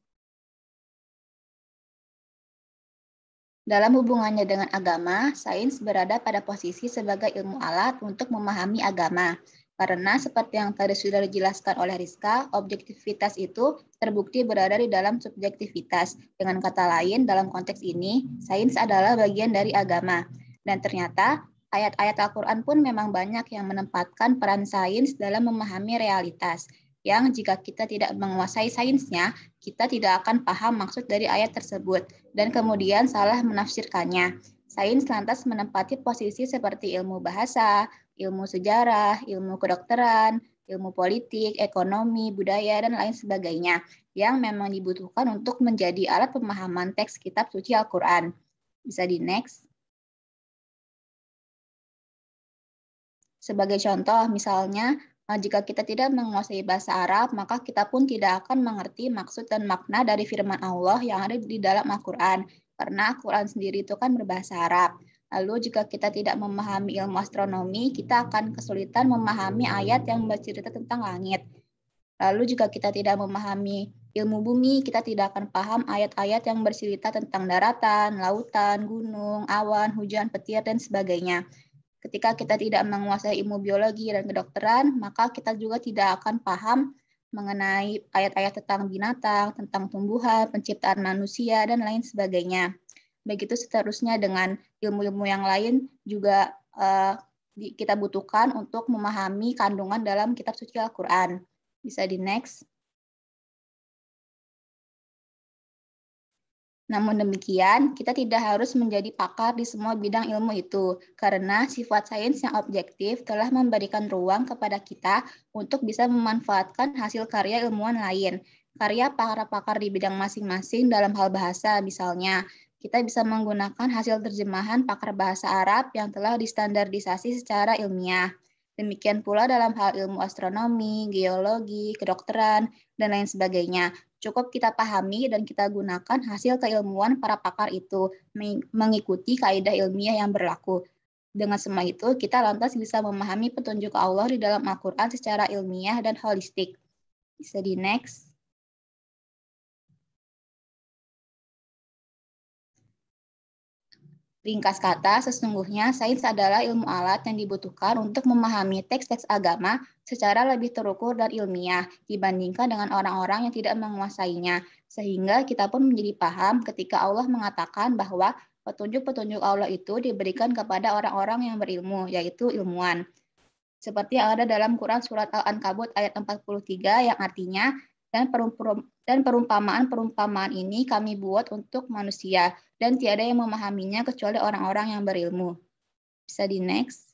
Dalam hubungannya dengan agama, sains berada pada posisi sebagai ilmu alat untuk memahami agama. Karena seperti yang tadi sudah dijelaskan oleh Rizka, objektivitas itu terbukti berada di dalam subjektivitas. Dengan kata lain, dalam konteks ini, sains adalah bagian dari agama. Dan ternyata, ayat-ayat Al-Quran pun memang banyak yang menempatkan peran sains dalam memahami realitas. Yang jika kita tidak menguasai sainsnya, kita tidak akan paham maksud dari ayat tersebut, dan kemudian salah menafsirkannya. Sains lantas menempati posisi seperti ilmu bahasa, ilmu sejarah, ilmu kedokteran, ilmu politik, ekonomi, budaya, dan lain sebagainya, yang memang dibutuhkan untuk menjadi alat pemahaman teks kitab suci Al-Quran. Bisa di next. Sebagai contoh, misalnya, jika kita tidak menguasai bahasa Arab, maka kita pun tidak akan mengerti maksud dan makna dari firman Allah yang ada di dalam Al-Quran. Karena Al-Quran sendiri itu kan berbahasa Arab. Lalu jika kita tidak memahami ilmu astronomi, kita akan kesulitan memahami ayat yang bercerita tentang langit. Lalu jika kita tidak memahami ilmu bumi, kita tidak akan paham ayat-ayat yang bercerita tentang daratan, lautan, gunung, awan, hujan, petir, dan sebagainya. Ketika kita tidak menguasai ilmu biologi dan kedokteran, maka kita juga tidak akan paham mengenai ayat-ayat tentang binatang, tentang tumbuhan, penciptaan manusia, dan lain sebagainya. Begitu seterusnya dengan ilmu-ilmu yang lain juga kita butuhkan untuk memahami kandungan dalam kitab suci Al-Quran. Bisa di next. Namun demikian, kita tidak harus menjadi pakar di semua bidang ilmu itu, karena sifat sains yang objektif telah memberikan ruang kepada kita untuk bisa memanfaatkan hasil karya ilmuwan lain. Karya para pakar di bidang masing-masing dalam hal bahasa, misalnya, kita bisa menggunakan hasil terjemahan pakar bahasa Arab yang telah distandardisasi secara ilmiah. Demikian pula dalam hal ilmu astronomi, geologi, kedokteran, dan lain sebagainya. Cukup kita pahami dan kita gunakan hasil keilmuan para pakar itu mengikuti kaidah ilmiah yang berlaku. Dengan semua itu, kita lantas bisa memahami petunjuk Allah di dalam Al-Quran secara ilmiah dan holistik. Bisa di next. Ringkas kata, sesungguhnya sains adalah ilmu alat yang dibutuhkan untuk memahami teks-teks agama secara lebih terukur dan ilmiah dibandingkan dengan orang-orang yang tidak menguasainya. Sehingga kita pun menjadi paham ketika Allah mengatakan bahwa petunjuk-petunjuk Allah itu diberikan kepada orang-orang yang berilmu, yaitu ilmuwan. Seperti yang ada dalam Quran Surat Al-Ankabut ayat 43 yang artinya, dan perumpamaan-perumpamaan ini kami buat untuk manusia, dan tiada yang memahaminya kecuali orang-orang yang berilmu. Bisa di next.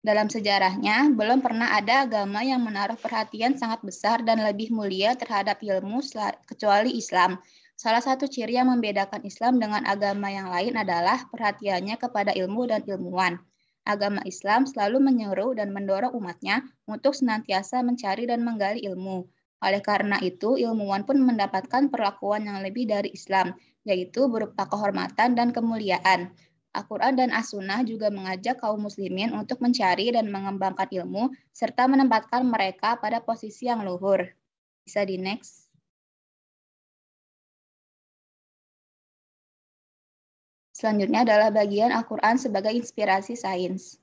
Dalam sejarahnya, belum pernah ada agama yang menaruh perhatian sangat besar dan lebih mulia terhadap ilmu kecuali Islam. Salah satu ciri yang membedakan Islam dengan agama yang lain adalah perhatiannya kepada ilmu dan ilmuwan. Agama Islam selalu menyeru dan mendorong umatnya untuk senantiasa mencari dan menggali ilmu. Oleh karena itu, ilmuwan pun mendapatkan perlakuan yang lebih dari Islam, yaitu berupa kehormatan dan kemuliaan. Al-Quran dan As-Sunnah juga mengajak kaum muslimin untuk mencari dan mengembangkan ilmu, serta menempatkan mereka pada posisi yang luhur. Bisa di next. Selanjutnya adalah bagian Al-Quran sebagai inspirasi sains.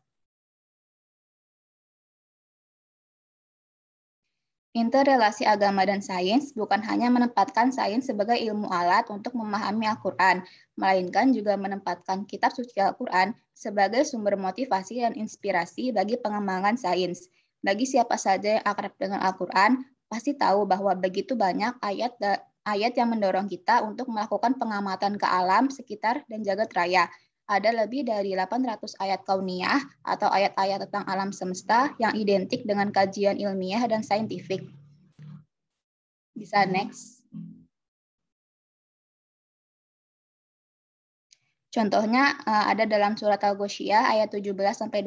Interrelasi agama dan sains bukan hanya menempatkan sains sebagai ilmu alat untuk memahami Al-Quran, melainkan juga menempatkan kitab suci Al-Quran sebagai sumber motivasi dan inspirasi bagi pengembangan sains. Bagi siapa saja yang akrab dengan Al-Quran, pasti tahu bahwa begitu banyak ayat yang mendorong kita untuk melakukan pengamatan ke alam, sekitar, dan jagat raya. Ada lebih dari 800 ayat kauniyah atau ayat-ayat tentang alam semesta yang identik dengan kajian ilmiah dan saintifik. Bisa next. Contohnya ada dalam surat Al-Ghasyiyah ayat 17-20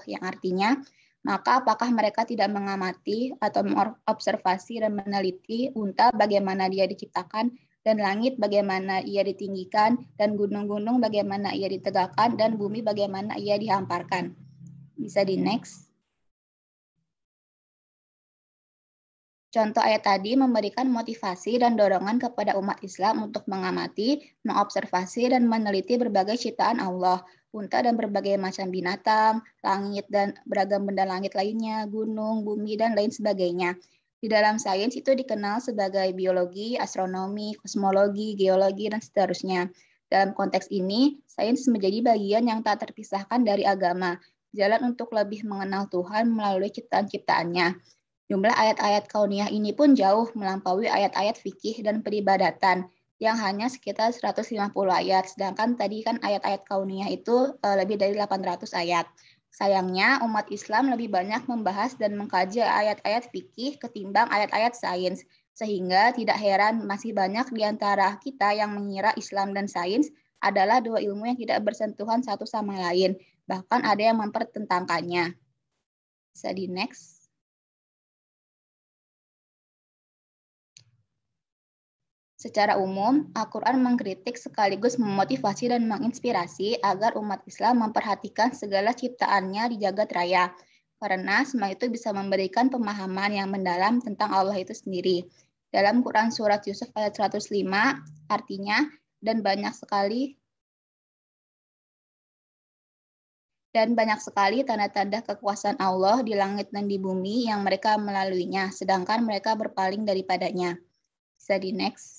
yang artinya, maka apakah mereka tidak mengamati atau mengobservasi dan meneliti unta bagaimana dia diciptakan, dan langit bagaimana ia ditinggikan, dan gunung-gunung bagaimana ia ditegakkan, dan bumi bagaimana ia dihamparkan. Bisa di next. Contoh ayat tadi memberikan motivasi dan dorongan kepada umat Islam untuk mengamati, mengobservasi, dan meneliti berbagai ciptaan Allah, unta dan berbagai macam binatang, langit dan beragam benda langit lainnya, gunung, bumi, dan lain sebagainya. Di dalam sains itu dikenal sebagai biologi, astronomi, kosmologi, geologi, dan seterusnya. Dalam konteks ini, sains menjadi bagian yang tak terpisahkan dari agama, jalan untuk lebih mengenal Tuhan melalui ciptaan-ciptaannya. Jumlah ayat-ayat kauniyah ini pun jauh melampaui ayat-ayat fikih dan peribadatan, yang hanya sekitar 150 ayat, sedangkan tadi kan ayat-ayat kauniyah itu lebih dari 800 ayat. Sayangnya, umat Islam lebih banyak membahas dan mengkaji ayat-ayat fikih ketimbang ayat-ayat sains, sehingga tidak heran masih banyak di antara kita yang mengira Islam dan sains adalah dua ilmu yang tidak bersentuhan satu sama lain, bahkan ada yang mempertentangkannya. Bisa di next. Secara umum, Al-Quran mengkritik sekaligus memotivasi dan menginspirasi agar umat Islam memperhatikan segala ciptaannya di jagat raya, karena semua itu bisa memberikan pemahaman yang mendalam tentang Allah itu sendiri. Dalam Quran Surat Yusuf ayat 105, artinya, dan banyak sekali tanda-tanda kekuasaan Allah di langit dan di bumi yang mereka melaluinya, sedangkan mereka berpaling daripadanya. Bisa di next.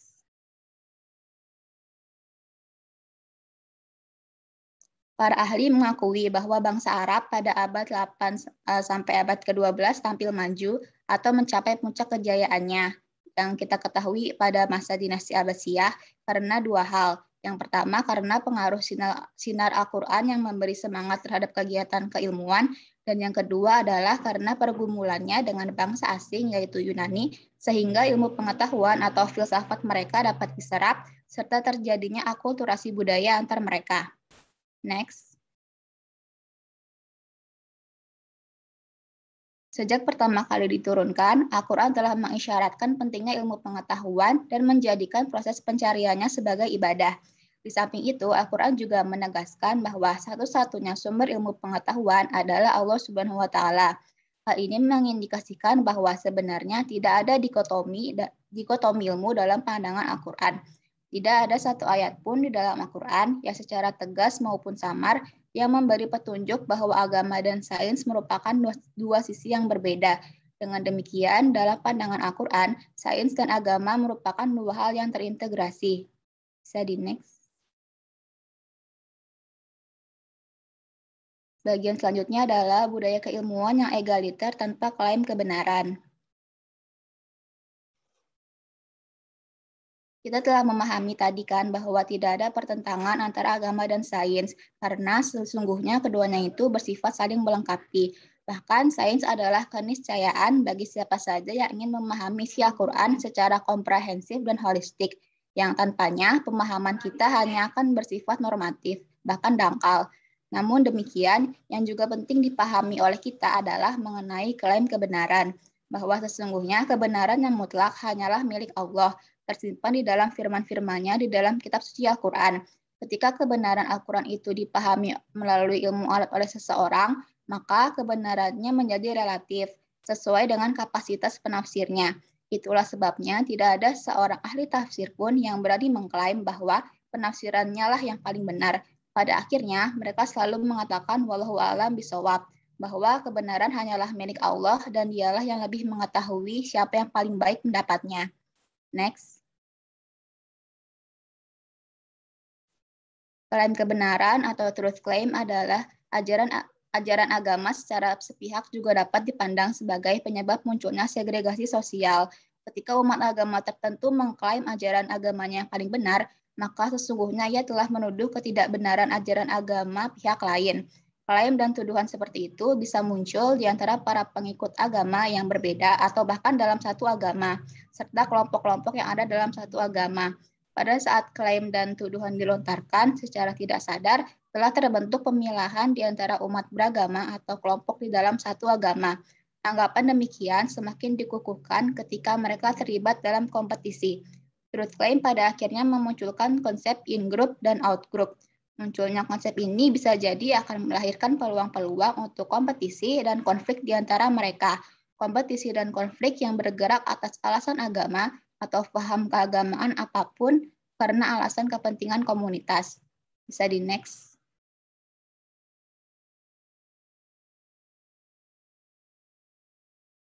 Para ahli mengakui bahwa bangsa Arab pada abad 8 sampai abad ke-12 tampil maju atau mencapai puncak kejayaannya yang kita ketahui pada masa dinasti Abbasiyah karena dua hal. Yang pertama karena pengaruh sinar Al-Quran yang memberi semangat terhadap kegiatan keilmuan, dan yang kedua adalah karena pergumulannya dengan bangsa asing yaitu Yunani, sehingga ilmu pengetahuan atau filsafat mereka dapat diserap serta terjadinya akulturasi budaya antar mereka. Next. Sejak pertama kali diturunkan, Al-Quran telah mengisyaratkan pentingnya ilmu pengetahuan dan menjadikan proses pencariannya sebagai ibadah. Di samping itu, Al-Quran juga menegaskan bahwa satu-satunya sumber ilmu pengetahuan adalah Allah Subhanahu wa Ta'ala. Hal ini mengindikasikan bahwa sebenarnya tidak ada dikotomi ilmu dalam pandangan Al-Quran. Tidak ada satu ayat pun di dalam Al-Quran yang secara tegas maupun samar yang memberi petunjuk bahwa agama dan sains merupakan dua sisi yang berbeda. Dengan demikian, dalam pandangan Al-Quran, sains dan agama merupakan dua hal yang terintegrasi. Bisa di next. Bagian selanjutnya adalah budaya keilmuan yang egaliter tanpa klaim kebenaran. Kita telah memahami tadi kan bahwa tidak ada pertentangan antara agama dan sains, karena sesungguhnya keduanya itu bersifat saling melengkapi. Bahkan sains adalah keniscayaan bagi siapa saja yang ingin memahami isi Al-Quran secara komprehensif dan holistik, yang tanpanya pemahaman kita hanya akan bersifat normatif, bahkan dangkal. Namun demikian, yang juga penting dipahami oleh kita adalah mengenai klaim kebenaran, bahwa sesungguhnya kebenaran yang mutlak hanyalah milik Allah, tersimpan di dalam firman-firman-Nya di dalam kitab suci Al-Quran. Ketika kebenaran Al-Quran itu dipahami melalui ilmu alat oleh seseorang, maka kebenarannya menjadi relatif, sesuai dengan kapasitas penafsirnya. Itulah sebabnya tidak ada seorang ahli tafsir pun yang berani mengklaim bahwa penafsirannya lah yang paling benar. Pada akhirnya, mereka selalu mengatakan wallahu a'lam bishawab, bahwa kebenaran hanyalah milik Allah dan dialah yang lebih mengetahui siapa yang paling baik pendapatnya. Next. Klaim kebenaran atau truth claim adalah ajaran agama secara sepihak juga dapat dipandang sebagai penyebab munculnya segregasi sosial. Ketika umat agama tertentu mengklaim ajaran agamanya yang paling benar, maka sesungguhnya ia telah menuduh ketidakbenaran ajaran agama pihak lain. Klaim dan tuduhan seperti itu bisa muncul di antara para pengikut agama yang berbeda atau bahkan dalam satu agama, serta kelompok-kelompok yang ada dalam satu agama. Pada saat klaim dan tuduhan dilontarkan secara tidak sadar, telah terbentuk pemilahan di antara umat beragama atau kelompok di dalam satu agama. Anggapan demikian semakin dikukuhkan ketika mereka terlibat dalam kompetisi. Truth claim pada akhirnya memunculkan konsep in-group dan out-group. Munculnya konsep ini bisa jadi akan melahirkan peluang-peluang untuk kompetisi dan konflik di antara mereka. Kompetisi dan konflik yang bergerak atas alasan agama atau paham keagamaan apapun karena alasan kepentingan komunitas. Bisa di next.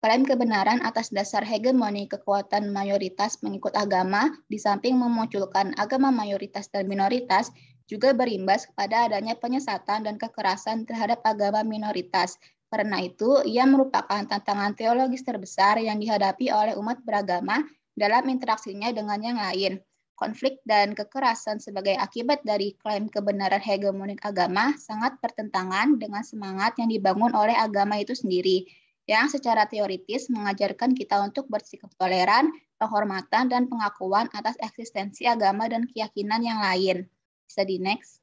Klaim kebenaran atas dasar hegemoni kekuatan mayoritas pengikut agama, di samping memunculkan agama mayoritas dan minoritas, juga berimbas kepada adanya penyesatan dan kekerasan terhadap agama minoritas. Karena itu, ia merupakan tantangan teologis terbesar yang dihadapi oleh umat beragama dalam interaksinya dengan yang lain. Konflik dan kekerasan sebagai akibat dari klaim kebenaran hegemonik agama sangat bertentangan dengan semangat yang dibangun oleh agama itu sendiri, yang secara teoritis mengajarkan kita untuk bersikap toleran, penghormatan, dan pengakuan atas eksistensi agama dan keyakinan yang lain. Bisa di next.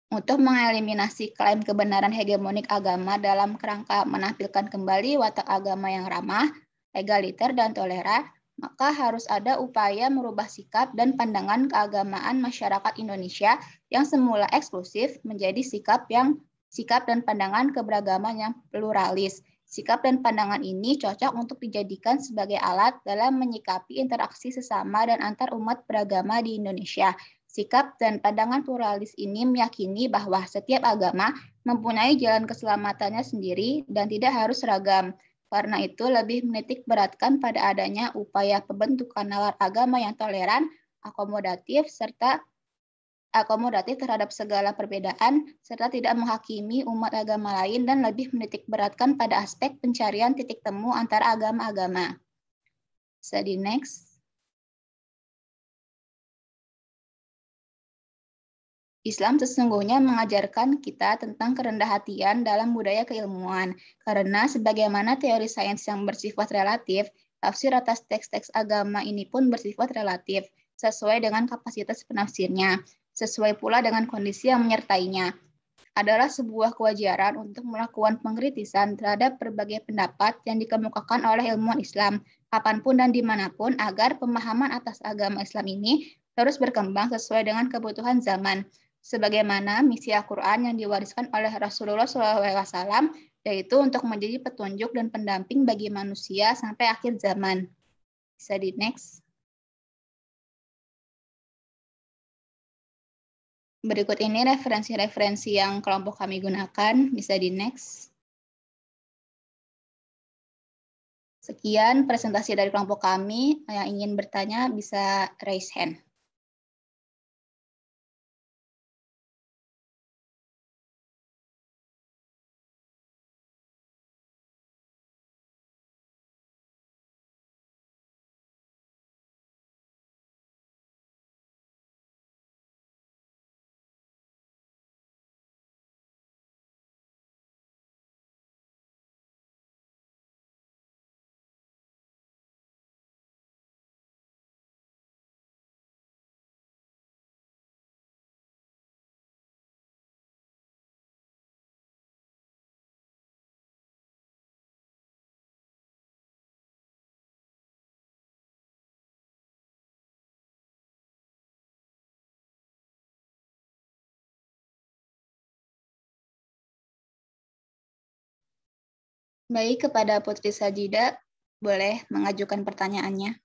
Untuk mengeliminasi klaim kebenaran hegemonik agama dalam kerangka menampilkan kembali watak agama yang ramah, egaliter, dan toleran, maka harus ada upaya merubah sikap dan pandangan keagamaan masyarakat Indonesia yang semula eksklusif menjadi sikap dan pandangan keberagaman yang pluralis. Sikap dan pandangan ini cocok untuk dijadikan sebagai alat dalam menyikapi interaksi sesama dan antar umat beragama di Indonesia. Sikap dan pandangan pluralis ini meyakini bahwa setiap agama mempunyai jalan keselamatannya sendiri dan tidak harus seragam. Karena itu lebih menitik beratkan pada adanya upaya pembentukan nalar agama yang toleran, akomodatif terhadap segala perbedaan, serta tidak menghakimi umat agama lain dan lebih menitik beratkan pada aspek pencarian titik temu antara agama-agama. Bisa di next. Islam sesungguhnya mengajarkan kita tentang kerendah hatian dalam budaya keilmuan, karena sebagaimana teori sains yang bersifat relatif, tafsir atas teks-teks agama ini pun bersifat relatif, sesuai dengan kapasitas penafsirnya, sesuai pula dengan kondisi yang menyertainya. Adalah sebuah kewajaran untuk melakukan pengkritisan terhadap berbagai pendapat yang dikemukakan oleh ilmuwan Islam, kapanpun dan dimanapun, agar pemahaman atas agama Islam ini terus berkembang sesuai dengan kebutuhan zaman. Sebagaimana misi Al-Quran yang diwariskan oleh Rasulullah SAW, yaitu untuk menjadi petunjuk dan pendamping bagi manusia sampai akhir zaman. Bisa di next. Berikut ini referensi-referensi yang kelompok kami gunakan, bisa di next. Sekian presentasi dari kelompok kami. Yang ingin bertanya bisa raise hand. Baik, kepada Putri Sajida, boleh mengajukan pertanyaannya.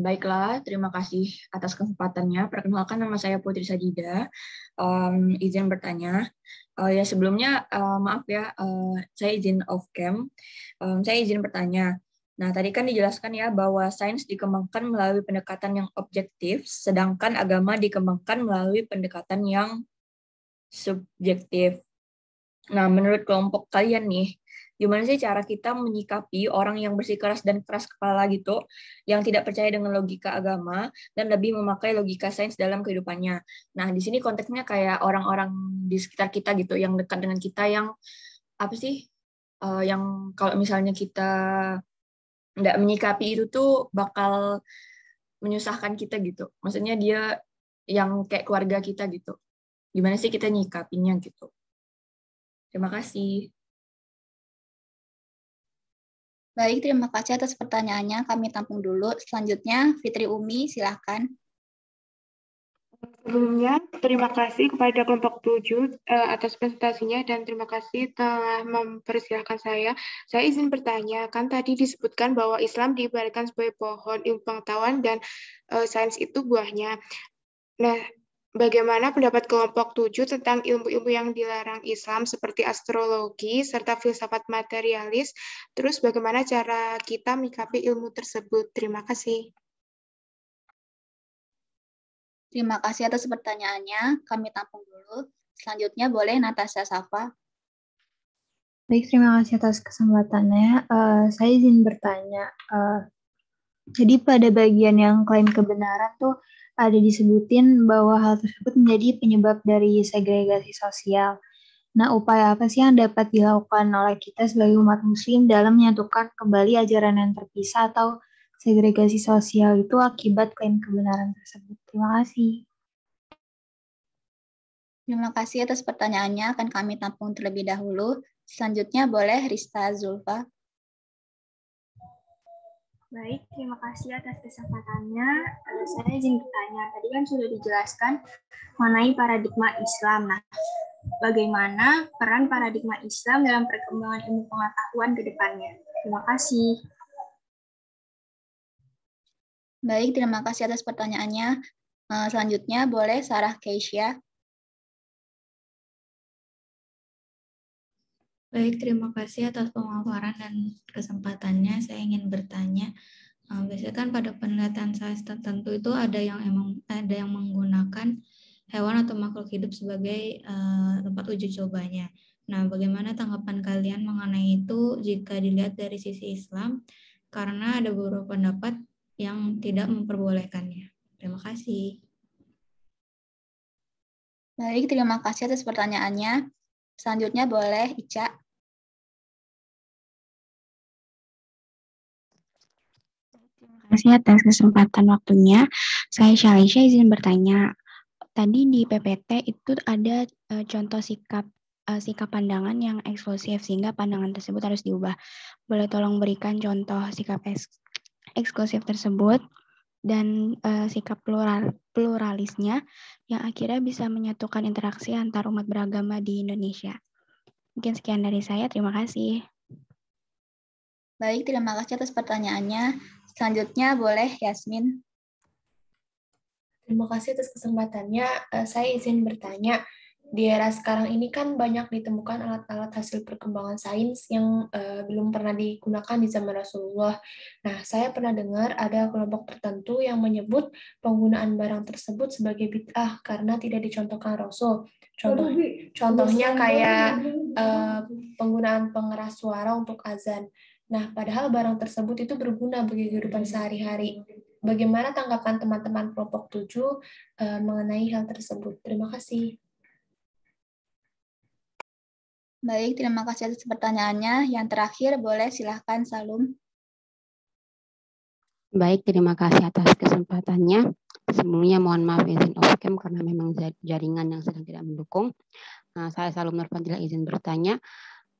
Baiklah, terima kasih atas kesempatannya. Perkenalkan, nama saya Putri Sajida. Izin bertanya. Ya sebelumnya maaf ya, saya izin off cam. Saya izin bertanya. Nah, tadi kan dijelaskan ya bahwa sains dikembangkan melalui pendekatan yang objektif, sedangkan agama dikembangkan melalui pendekatan yang subjektif. Nah, menurut kelompok kalian nih, gimana sih cara kita menyikapi orang yang bersikeras dan keras kepala gitu, yang tidak percaya dengan logika agama dan lebih memakai logika sains dalam kehidupannya? Nah, di sini konteksnya kayak orang-orang di sekitar kita gitu, yang dekat dengan kita, yang apa sih, yang kalau misalnya kita nggak menyikapi itu tuh bakal menyusahkan kita gitu. Maksudnya dia yang kayak keluarga kita gitu. Gimana sih kita nyikapinya gitu? Terima kasih. Baik, terima kasih atas pertanyaannya. Kami tampung dulu. Selanjutnya, Fitri Umi, silahkan. Sebelumnya, terima kasih kepada kelompok 7 atas presentasinya dan terima kasih telah mempersilahkan saya. Saya izin bertanya, kan tadi disebutkan bahwa Islam diibaratkan sebagai pohon ilmu pengetahuan dan sains itu buahnya. Nah, bagaimana pendapat kelompok 7 tentang ilmu-ilmu yang dilarang Islam seperti astrologi serta filsafat materialis? Terus bagaimana cara kita menyikapi ilmu tersebut? Terima kasih. Terima kasih atas pertanyaannya. Kami tampung dulu. Selanjutnya boleh Natasha Safa. Baik, terima kasih atas kesempatannya. Saya izin bertanya. Jadi pada bagian yang klaim kebenaran tuh ada disebutin bahwa hal tersebut menjadi penyebab dari segregasi sosial. Nah, upaya apa sih yang dapat dilakukan oleh kita sebagai umat muslim dalam menyatukan kembali ajaran yang terpisah atau segregasi sosial itu akibat klaim kebenaran tersebut? Terima kasih. Terima kasih atas pertanyaannya. Akan kami tampung terlebih dahulu. Selanjutnya boleh Rista Zulfa. Baik, terima kasih atas kesempatannya. Saya izin bertanya, tadi kan sudah dijelaskan mengenai paradigma Islam. Nah, bagaimana peran paradigma Islam dalam perkembangan ilmu pengetahuan ke depannya? Terima kasih. Baik, terima kasih atas pertanyaannya. Selanjutnya boleh Sarah Keisha. Baik, terima kasih atas pemaparan dan kesempatannya. Saya ingin bertanya, biasanya kan pada penelitian sains tertentu itu ada yang menggunakan hewan atau makhluk hidup sebagai tempat uji cobanya. Nah, bagaimana tanggapan kalian mengenai itu jika dilihat dari sisi Islam? Karena ada beberapa pendapat yang tidak memperbolehkannya. Terima kasih. Baik, terima kasih atas pertanyaannya. Selanjutnya boleh Ica. Terima kasih atas kesempatan waktunya. Saya Shalisha izin bertanya. Tadi di PPT itu ada contoh sikap pandangan yang eksklusif sehingga pandangan tersebut harus diubah. Boleh tolong berikan contoh sikap eksklusif tersebut dan sikap pluralisnya yang akhirnya bisa menyatukan interaksi antar umat beragama di Indonesia. Mungkin sekian dari saya. Terima kasih. Baik, terima kasih atas pertanyaannya. Selanjutnya boleh Yasmin. Terima kasih atas kesempatannya. Saya izin bertanya, di era sekarang ini kan banyak ditemukan alat-alat hasil perkembangan sains yang belum pernah digunakan di zaman Rasulullah. Nah, saya pernah dengar ada kelompok tertentu yang menyebut penggunaan barang tersebut sebagai bid'ah karena tidak dicontohkan Rasul. Contohnya kayak penggunaan pengeras suara untuk azan. Nah, padahal barang tersebut itu berguna bagi kehidupan sehari-hari. Bagaimana tanggapan teman-teman kelompok 7 mengenai hal tersebut? Terima kasih. Baik, terima kasih atas pertanyaannya. Yang terakhir, boleh silahkan Salum. Baik, terima kasih atas kesempatannya. Sebelumnya mohon maaf izin off cam karena memang jaringan yang sedang tidak mendukung. Saya Salum Nurfadila izin bertanya,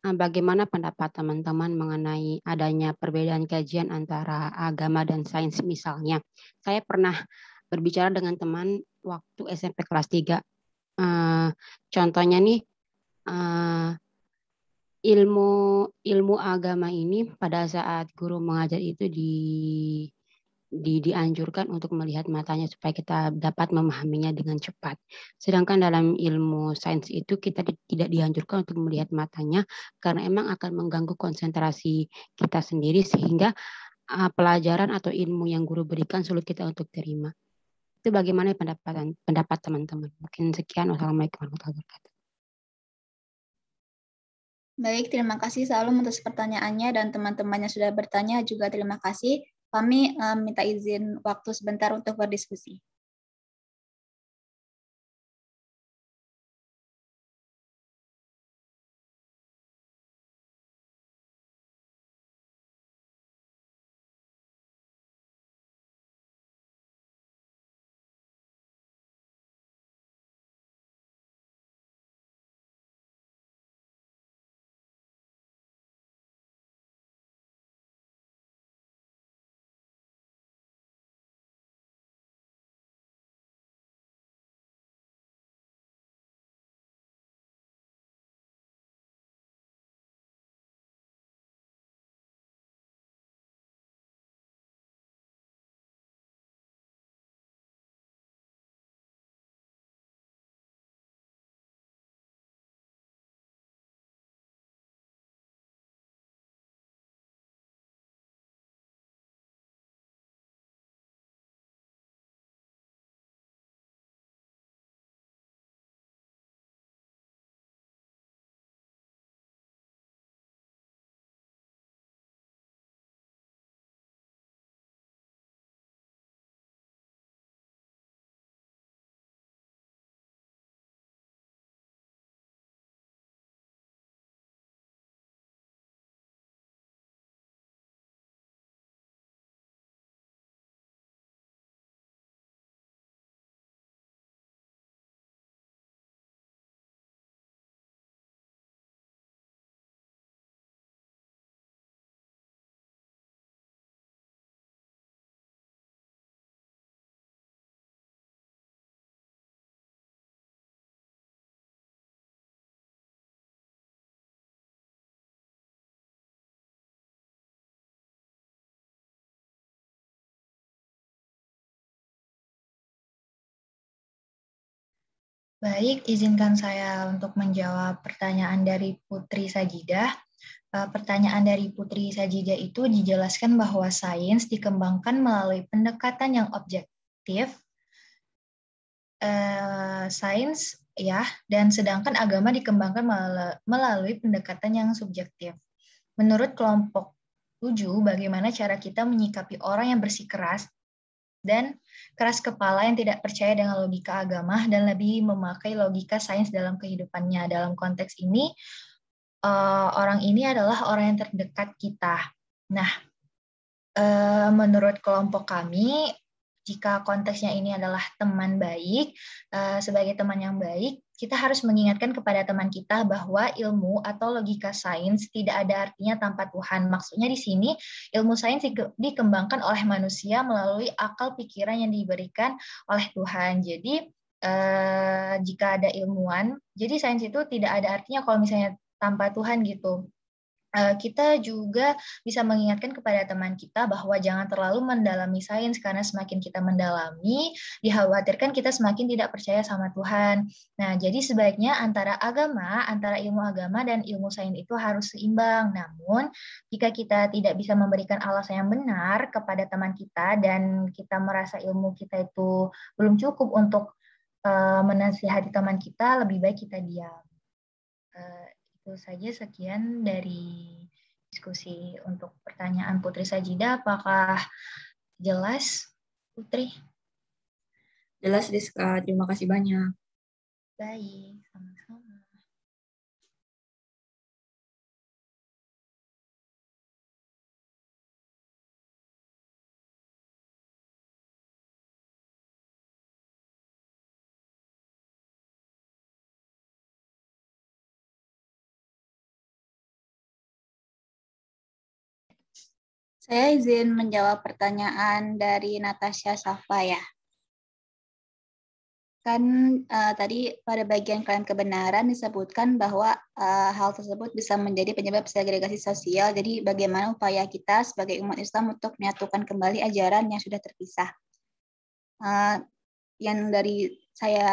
bagaimana pendapat teman-teman mengenai adanya perbedaan kajian antara agama dan sains misalnya. Saya pernah berbicara dengan teman waktu SMP kelas 3. Contohnya nih, ilmu agama ini pada saat guru mengajar itu dianjurkan untuk melihat matanya supaya kita dapat memahaminya dengan cepat. Sedangkan dalam ilmu sains itu kita tidak dianjurkan untuk melihat matanya karena emang akan mengganggu konsentrasi kita sendiri sehingga pelajaran atau ilmu yang guru berikan sulit kita untuk terima. Itu bagaimana pendapat teman-teman? Mungkin sekian. Wassalamualaikum warahmatullahi wabarakatuh. Baik, terima kasih Salum atas pertanyaannya dan teman-teman yang sudah bertanya juga terima kasih. Kami minta izin waktu sebentar untuk berdiskusi. Baik, izinkan saya untuk menjawab pertanyaan dari Putri Sajidah. Pertanyaan dari Putri Sajidah itu dijelaskan bahwa sains dikembangkan melalui pendekatan yang objektif, sains ya, dan sedangkan agama dikembangkan melalui pendekatan yang subjektif. Menurut kelompok 7, bagaimana cara kita menyikapi orang yang bersikeras dan keras kepala yang tidak percaya dengan logika agama dan lebih memakai logika sains dalam kehidupannya. Dalam konteks ini, orang ini adalah orang yang terdekat kita. Nah, menurut kelompok kami, jika konteksnya ini adalah teman baik, sebagai teman yang baik, kita harus mengingatkan kepada teman kita bahwa ilmu atau logika sains tidak ada artinya tanpa Tuhan. Maksudnya di sini, ilmu sains dikembangkan oleh manusia melalui akal pikiran yang diberikan oleh Tuhan. Jadi, jika ada ilmuwan, jadi sains itu tidak ada artinya kalau misalnya tanpa Tuhan gitu. kita juga bisa mengingatkan kepada teman kita bahwa jangan terlalu mendalami sains, karena semakin kita mendalami, dikhawatirkan kita semakin tidak percaya sama Tuhan. Nah, jadi sebaiknya antara ilmu agama dan ilmu sains itu harus seimbang. Namun, jika kita tidak bisa memberikan alasan yang benar kepada teman kita dan kita merasa ilmu kita itu belum cukup untuk menasihati teman kita, lebih baik kita diam. Itu saja, sekian dari diskusi untuk pertanyaan Putri Sajida. Apakah jelas, Putri? Jelas, Rizka. Terima kasih banyak. Baik, sama-sama. Saya izin menjawab pertanyaan dari Natasha Safa ya. Kan tadi pada bagian klaim kebenaran disebutkan bahwa hal tersebut bisa menjadi penyebab segregasi sosial. Jadi bagaimana upaya kita sebagai umat Islam untuk menyatukan kembali ajaran yang sudah terpisah. Yang dari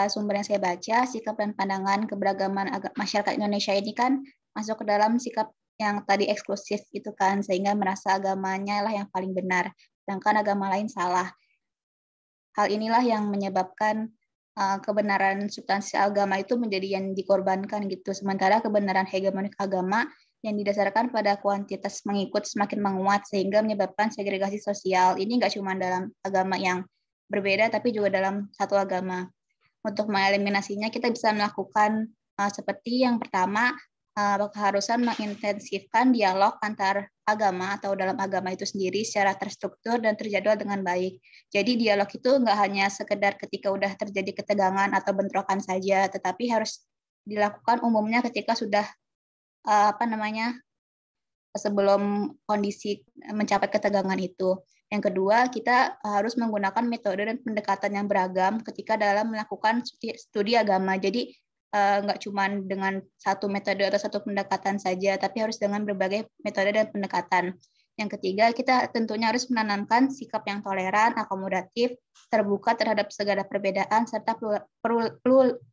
sumber yang saya baca, sikap dan pandangan keberagaman masyarakat Indonesia ini kan masuk ke dalam sikap yang tadi eksklusif itu kan, sehingga merasa agamanya lah yang paling benar, sedangkan agama lain salah. Hal inilah yang menyebabkan kebenaran substansi agama itu menjadi yang dikorbankan gitu, sementara kebenaran hegemonik agama yang didasarkan pada kuantitas mengikut semakin menguat, sehingga menyebabkan segregasi sosial. Ini nggak cuma dalam agama yang berbeda, tapi juga dalam satu agama. Untuk mengeliminasinya, kita bisa melakukan seperti yang pertama, keharusan mengintensifkan dialog antar agama atau dalam agama itu sendiri secara terstruktur dan terjadwal dengan baik. Jadi dialog itu nggak hanya sekedar ketika udah terjadi ketegangan atau bentrokan saja, tetapi harus dilakukan umumnya ketika sudah sebelum kondisi mencapai ketegangan itu. Yang kedua, kita harus menggunakan metode dan pendekatan yang beragam ketika dalam melakukan studi agama. Jadi nggak cuma dengan satu metode atau satu pendekatan saja, tapi harus dengan berbagai metode dan pendekatan. Yang ketiga, kita tentunya harus menanamkan sikap yang toleran, akomodatif, terbuka terhadap segala perbedaan, serta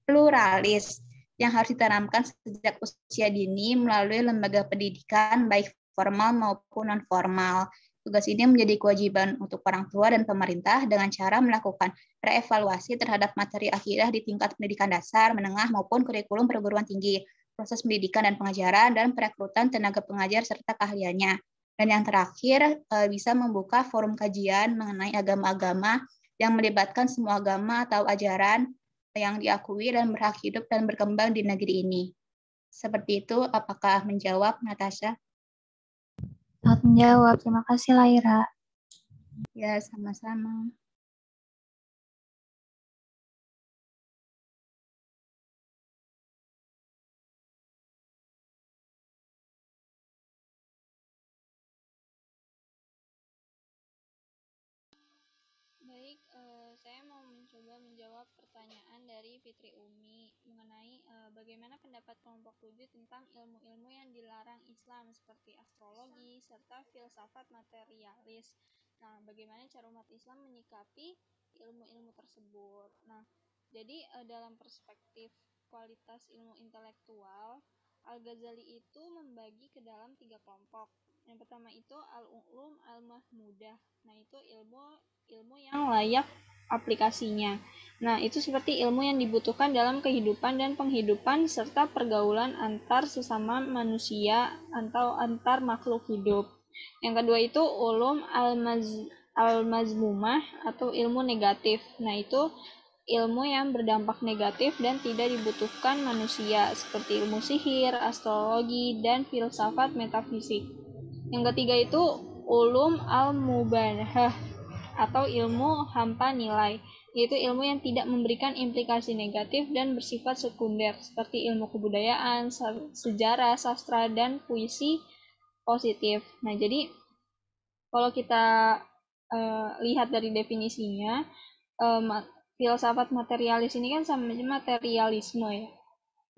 pluralis yang harus ditanamkan sejak usia dini melalui lembaga pendidikan, baik formal maupun non-formal. Tugas ini menjadi kewajiban untuk orang tua dan pemerintah dengan cara melakukan reevaluasi terhadap materi akidah di tingkat pendidikan dasar, menengah, maupun kurikulum perguruan tinggi, proses pendidikan dan pengajaran, dan perekrutan tenaga pengajar serta keahliannya. Dan yang terakhir, bisa membuka forum kajian mengenai agama-agama yang melibatkan semua agama atau ajaran yang diakui dan berhak hidup dan berkembang di negeri ini. Seperti itu, apakah menjawab, Natasha? Sangat menjawab. Terima kasih, Laira. Ya, sama-sama. Baik, saya mau mencoba menjawab pertanyaan dari Fitri Umi mengenai bagaimana pendapat kelompok 7 tentang ilmu-ilmu yang dilarang Islam seperti astrologi serta filsafat materialis. Nah, bagaimana cara umat Islam menyikapi ilmu-ilmu tersebut? Nah, jadi dalam perspektif kualitas ilmu intelektual, Al-Ghazali itu membagi ke dalam 3 kelompok. Yang pertama itu al-ulum al-mahmudah. Nah, itu ilmu yang layak aplikasinya. Nah, itu seperti ilmu yang dibutuhkan dalam kehidupan dan penghidupan serta pergaulan antar sesama manusia atau antar makhluk hidup. Yang kedua itu ulum al-mazmumah atau ilmu negatif. Nah, itu ilmu yang berdampak negatif dan tidak dibutuhkan manusia seperti ilmu sihir, astrologi, dan filsafat metafisik. Yang ketiga itu ulum al-mubanah atau ilmu hampa nilai, yaitu ilmu yang tidak memberikan implikasi negatif dan bersifat sekunder seperti ilmu kebudayaan, sejarah, sastra, dan puisi positif. Nah, jadi kalau kita lihat dari definisinya, filsafat materialis ini kan sama materialisme ya.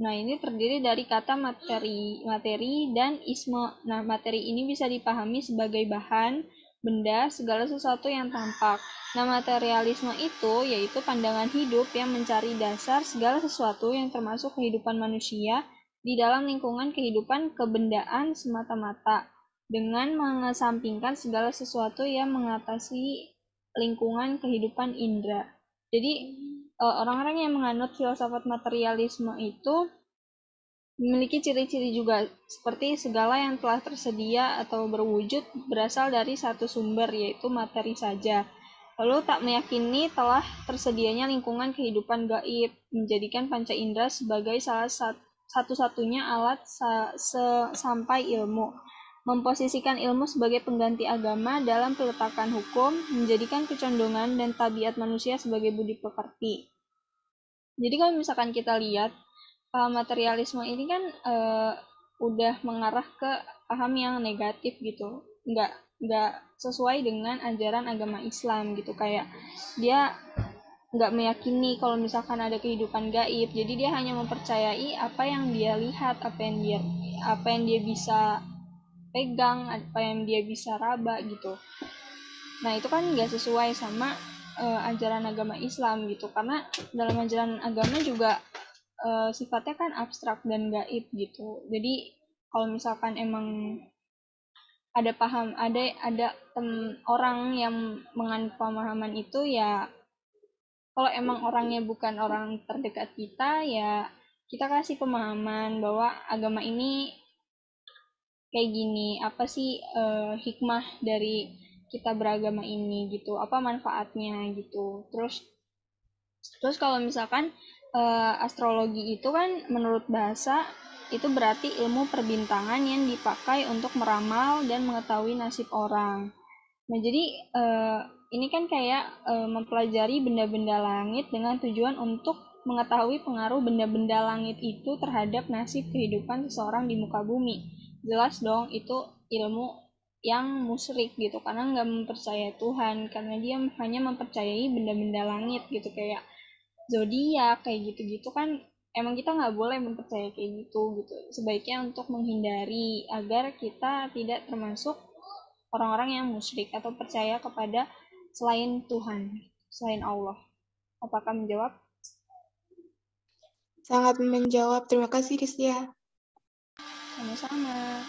Nah, ini terdiri dari kata materi dan isme. Nah, materi ini bisa dipahami sebagai bahan, benda, segala sesuatu yang tampak. Nah, materialisme itu yaitu pandangan hidup yang mencari dasar segala sesuatu yang termasuk kehidupan manusia di dalam lingkungan kehidupan kebendaan semata-mata, dengan mengesampingkan segala sesuatu yang mengatasi lingkungan kehidupan indera. Jadi, orang-orang yang menganut filsafat materialisme itu memiliki ciri-ciri juga, seperti segala yang telah tersedia atau berwujud berasal dari satu sumber, yaitu materi saja. Lalu tak meyakini telah tersedianya lingkungan kehidupan gaib, menjadikan panca indera sebagai salah satu-satunya alat sampai ilmu, memposisikan ilmu sebagai pengganti agama dalam peletakan hukum, menjadikan kecondongan dan tabiat manusia sebagai budi pekerti. Jadi kalau misalkan kita lihat, materialisme ini kan udah mengarah ke paham yang negatif gitu, nggak sesuai dengan ajaran agama Islam gitu. Kayak dia nggak meyakini kalau misalkan ada kehidupan gaib, jadi dia hanya mempercayai apa yang dia lihat, apa yang dia bisa pegang, apa yang dia bisa raba gitu. Nah, itu kan nggak sesuai sama ajaran agama Islam gitu, karena dalam ajaran agama juga sifatnya kan abstrak dan gaib gitu. Jadi kalau misalkan emang ada orang yang menganut pemahaman itu, ya kalau emang orangnya bukan orang terdekat kita, ya kita kasih pemahaman bahwa agama ini kayak gini, apa sih hikmah dari kita beragama ini gitu, apa manfaatnya gitu. Terus kalau misalkan astrologi itu kan menurut bahasa itu berarti ilmu perbintangan yang dipakai untuk meramal dan mengetahui nasib orang. Nah, jadi ini kan kayak mempelajari benda-benda langit dengan tujuan untuk mengetahui pengaruh benda-benda langit itu terhadap nasib kehidupan seseorang di muka bumi. Jelas dong itu ilmu yang musyrik gitu, karena nggak mempercayai Tuhan, karena dia hanya mempercayai benda-benda langit gitu, kayak zodiak kayak gitu-gitu kan. Emang kita nggak boleh mempercayai kayak gitu. Sebaiknya untuk menghindari agar kita tidak termasuk orang-orang yang musyrik atau percaya kepada selain Tuhan, selain Allah. Apakah menjawab? Sangat menjawab. Terima kasih, Rizia. Sama-sama.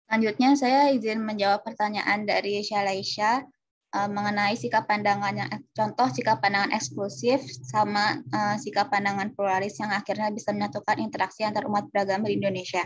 Selanjutnya saya izin menjawab pertanyaan dari Shalaisha mengenai sikap pandangan sikap pandangan eksklusif sama sikap pandangan pluralis yang akhirnya bisa menyatukan interaksi antar umat beragama di Indonesia.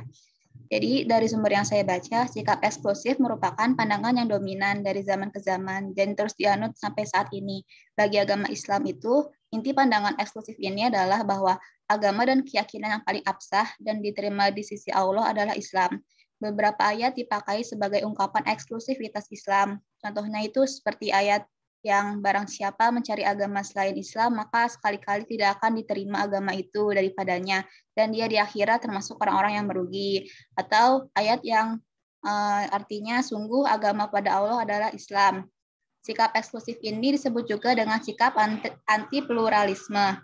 Jadi dari sumber yang saya baca, sikap eksklusif merupakan pandangan yang dominan dari zaman ke zaman dan terus dianut sampai saat ini. Bagi agama Islam itu, inti pandangan eksklusif ini adalah bahwa agama dan keyakinan yang paling absah dan diterima di sisi Allah adalah Islam. Beberapa ayat dipakai sebagai ungkapan eksklusivitas Islam. Contohnya itu seperti ayat yang barang siapa mencari agama selain Islam, maka sekali-kali tidak akan diterima agama itu daripadanya, dan dia di akhirat termasuk orang-orang yang merugi. Atau ayat yang artinya sungguh agama pada Allah adalah Islam. Sikap eksklusif ini disebut juga dengan sikap anti-pluralisme.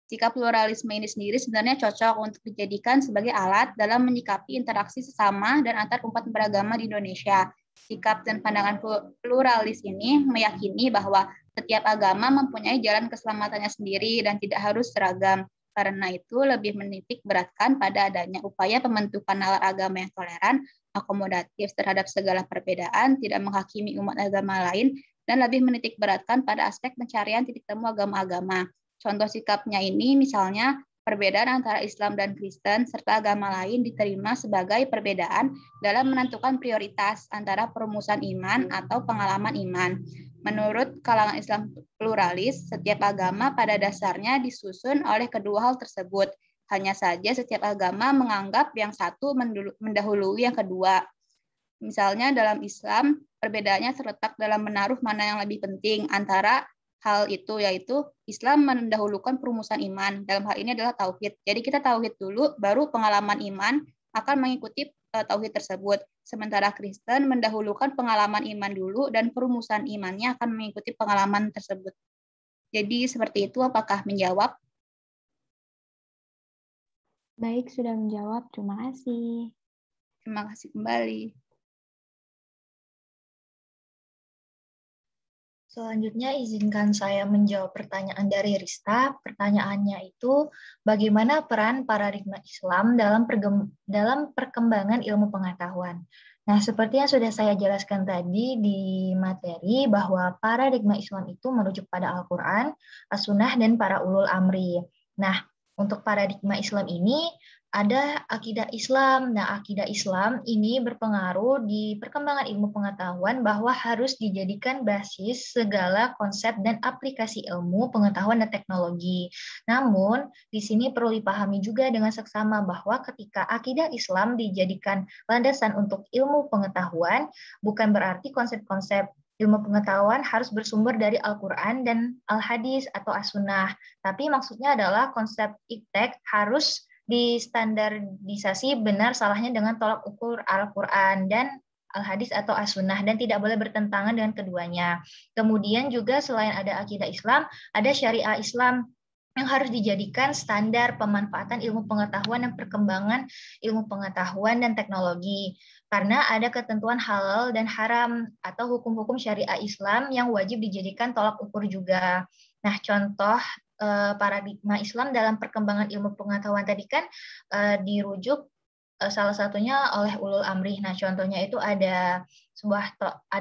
Sikap pluralisme ini sendiri sebenarnya cocok untuk dijadikan sebagai alat dalam menyikapi interaksi sesama dan antar umat beragama di Indonesia. Sikap dan pandangan pluralis ini meyakini bahwa setiap agama mempunyai jalan keselamatannya sendiri dan tidak harus seragam. Karena itu lebih menitik beratkan pada adanya upaya pembentukan nalar agama yang toleran, akomodatif terhadap segala perbedaan, tidak menghakimi umat agama lain, dan lebih menitik beratkan pada aspek pencarian titik temu agama-agama. Contoh sikapnya ini misalnya perbedaan antara Islam dan Kristen serta agama lain diterima sebagai perbedaan dalam menentukan prioritas antara perumusan iman atau pengalaman iman. Menurut kalangan Islam pluralis, setiap agama pada dasarnya disusun oleh kedua hal tersebut. Hanya saja setiap agama menganggap yang satu mendahului yang kedua. Misalnya dalam Islam, perbedaannya terletak dalam menaruh mana yang lebih penting antara hal itu, yaitu Islam mendahulukan perumusan iman. Dalam hal ini adalah tauhid. Jadi kita tauhid dulu, baru pengalaman iman akan mengikuti tauhid tersebut. Sementara Kristen mendahulukan pengalaman iman dulu dan perumusan imannya akan mengikuti pengalaman tersebut. Jadi seperti itu, apakah menjawab? Baik, sudah menjawab. Terima kasih. Terima kasih kembali. Selanjutnya izinkan saya menjawab pertanyaan dari Rista. Pertanyaannya itu, bagaimana peran paradigma Islam dalam perkembangan ilmu pengetahuan? Nah, seperti yang sudah saya jelaskan tadi di materi, bahwa paradigma Islam itu merujuk pada Al-Quran, As-Sunnah, dan para ulul amri. Nah, untuk paradigma Islam ini, ada akidah Islam. Nah, akidah Islam ini berpengaruh di perkembangan ilmu pengetahuan bahwa harus dijadikan basis segala konsep dan aplikasi ilmu, pengetahuan, dan teknologi. Namun, di sini perlu dipahami juga dengan seksama bahwa ketika akidah Islam dijadikan landasan untuk ilmu pengetahuan, bukan berarti konsep-konsep ilmu pengetahuan harus bersumber dari Al-Quran dan Al-Hadis atau As-Sunnah. Tapi maksudnya adalah konsep iptek harus distandarisasi benar salahnya dengan tolak ukur Al-Quran dan Al-Hadis atau As-Sunnah dan tidak boleh bertentangan dengan keduanya. Kemudian juga selain ada akidah Islam, ada syariah Islam yang harus dijadikan standar pemanfaatan ilmu pengetahuan dan perkembangan ilmu pengetahuan dan teknologi. Karena ada ketentuan halal dan haram atau hukum-hukum syariah Islam yang wajib dijadikan tolak ukur juga. Nah, contoh paradigma Islam dalam perkembangan ilmu pengetahuan tadi kan dirujuk salah satunya oleh ulul amri. Nah, contohnya itu ada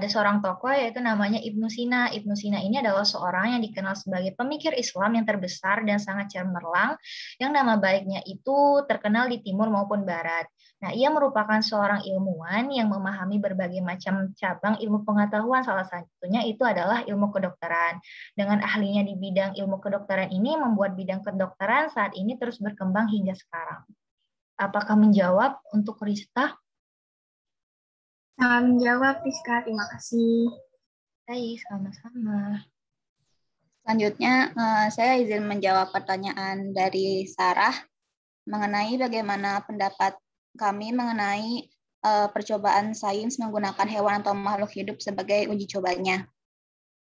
seorang tokoh yaitu namanya Ibnu Sina. Ibnu Sina ini adalah seorang yang dikenal sebagai pemikir Islam yang terbesar dan sangat cemerlang, yang nama baiknya itu terkenal di timur maupun barat. Nah, ia merupakan seorang ilmuwan yang memahami berbagai macam cabang ilmu pengetahuan, salah satunya itu adalah ilmu kedokteran. Dengan ahlinya di bidang ilmu kedokteran ini, membuat bidang kedokteran saat ini terus berkembang hingga sekarang. Apakah menjawab untuk Rista? Sangat menjawab, Rizka. Terima kasih. Baik, sama-sama. Selanjutnya, saya izin menjawab pertanyaan dari Sarah mengenai bagaimana pendapat kami mengenai percobaan sains menggunakan hewan atau makhluk hidup sebagai uji cobanya.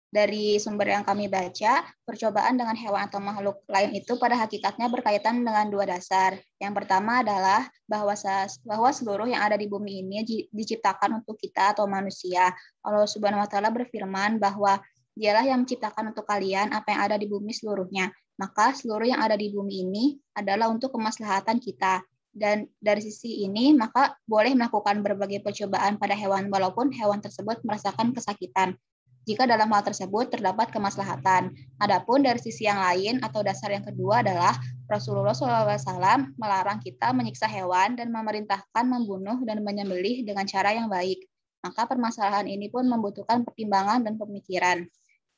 Dari sumber yang kami baca, percobaan dengan hewan atau makhluk lain itu pada hakikatnya berkaitan dengan dua dasar. Yang pertama adalah bahwa seluruh yang ada di bumi ini diciptakan untuk kita atau manusia. Allah Subhanahu wa Ta'ala berfirman bahwa Dialah yang menciptakan untuk kalian apa yang ada di bumi seluruhnya. Maka seluruh yang ada di bumi ini adalah untuk kemaslahatan kita. Dan dari sisi ini, maka boleh melakukan berbagai percobaan pada hewan walaupun hewan tersebut merasakan kesakitan jika dalam hal tersebut terdapat kemaslahatan. Adapun dari sisi yang lain atau dasar yang kedua adalah Rasulullah SAW melarang kita menyiksa hewan dan memerintahkan membunuh dan menyembelih dengan cara yang baik. Maka permasalahan ini pun membutuhkan pertimbangan dan pemikiran.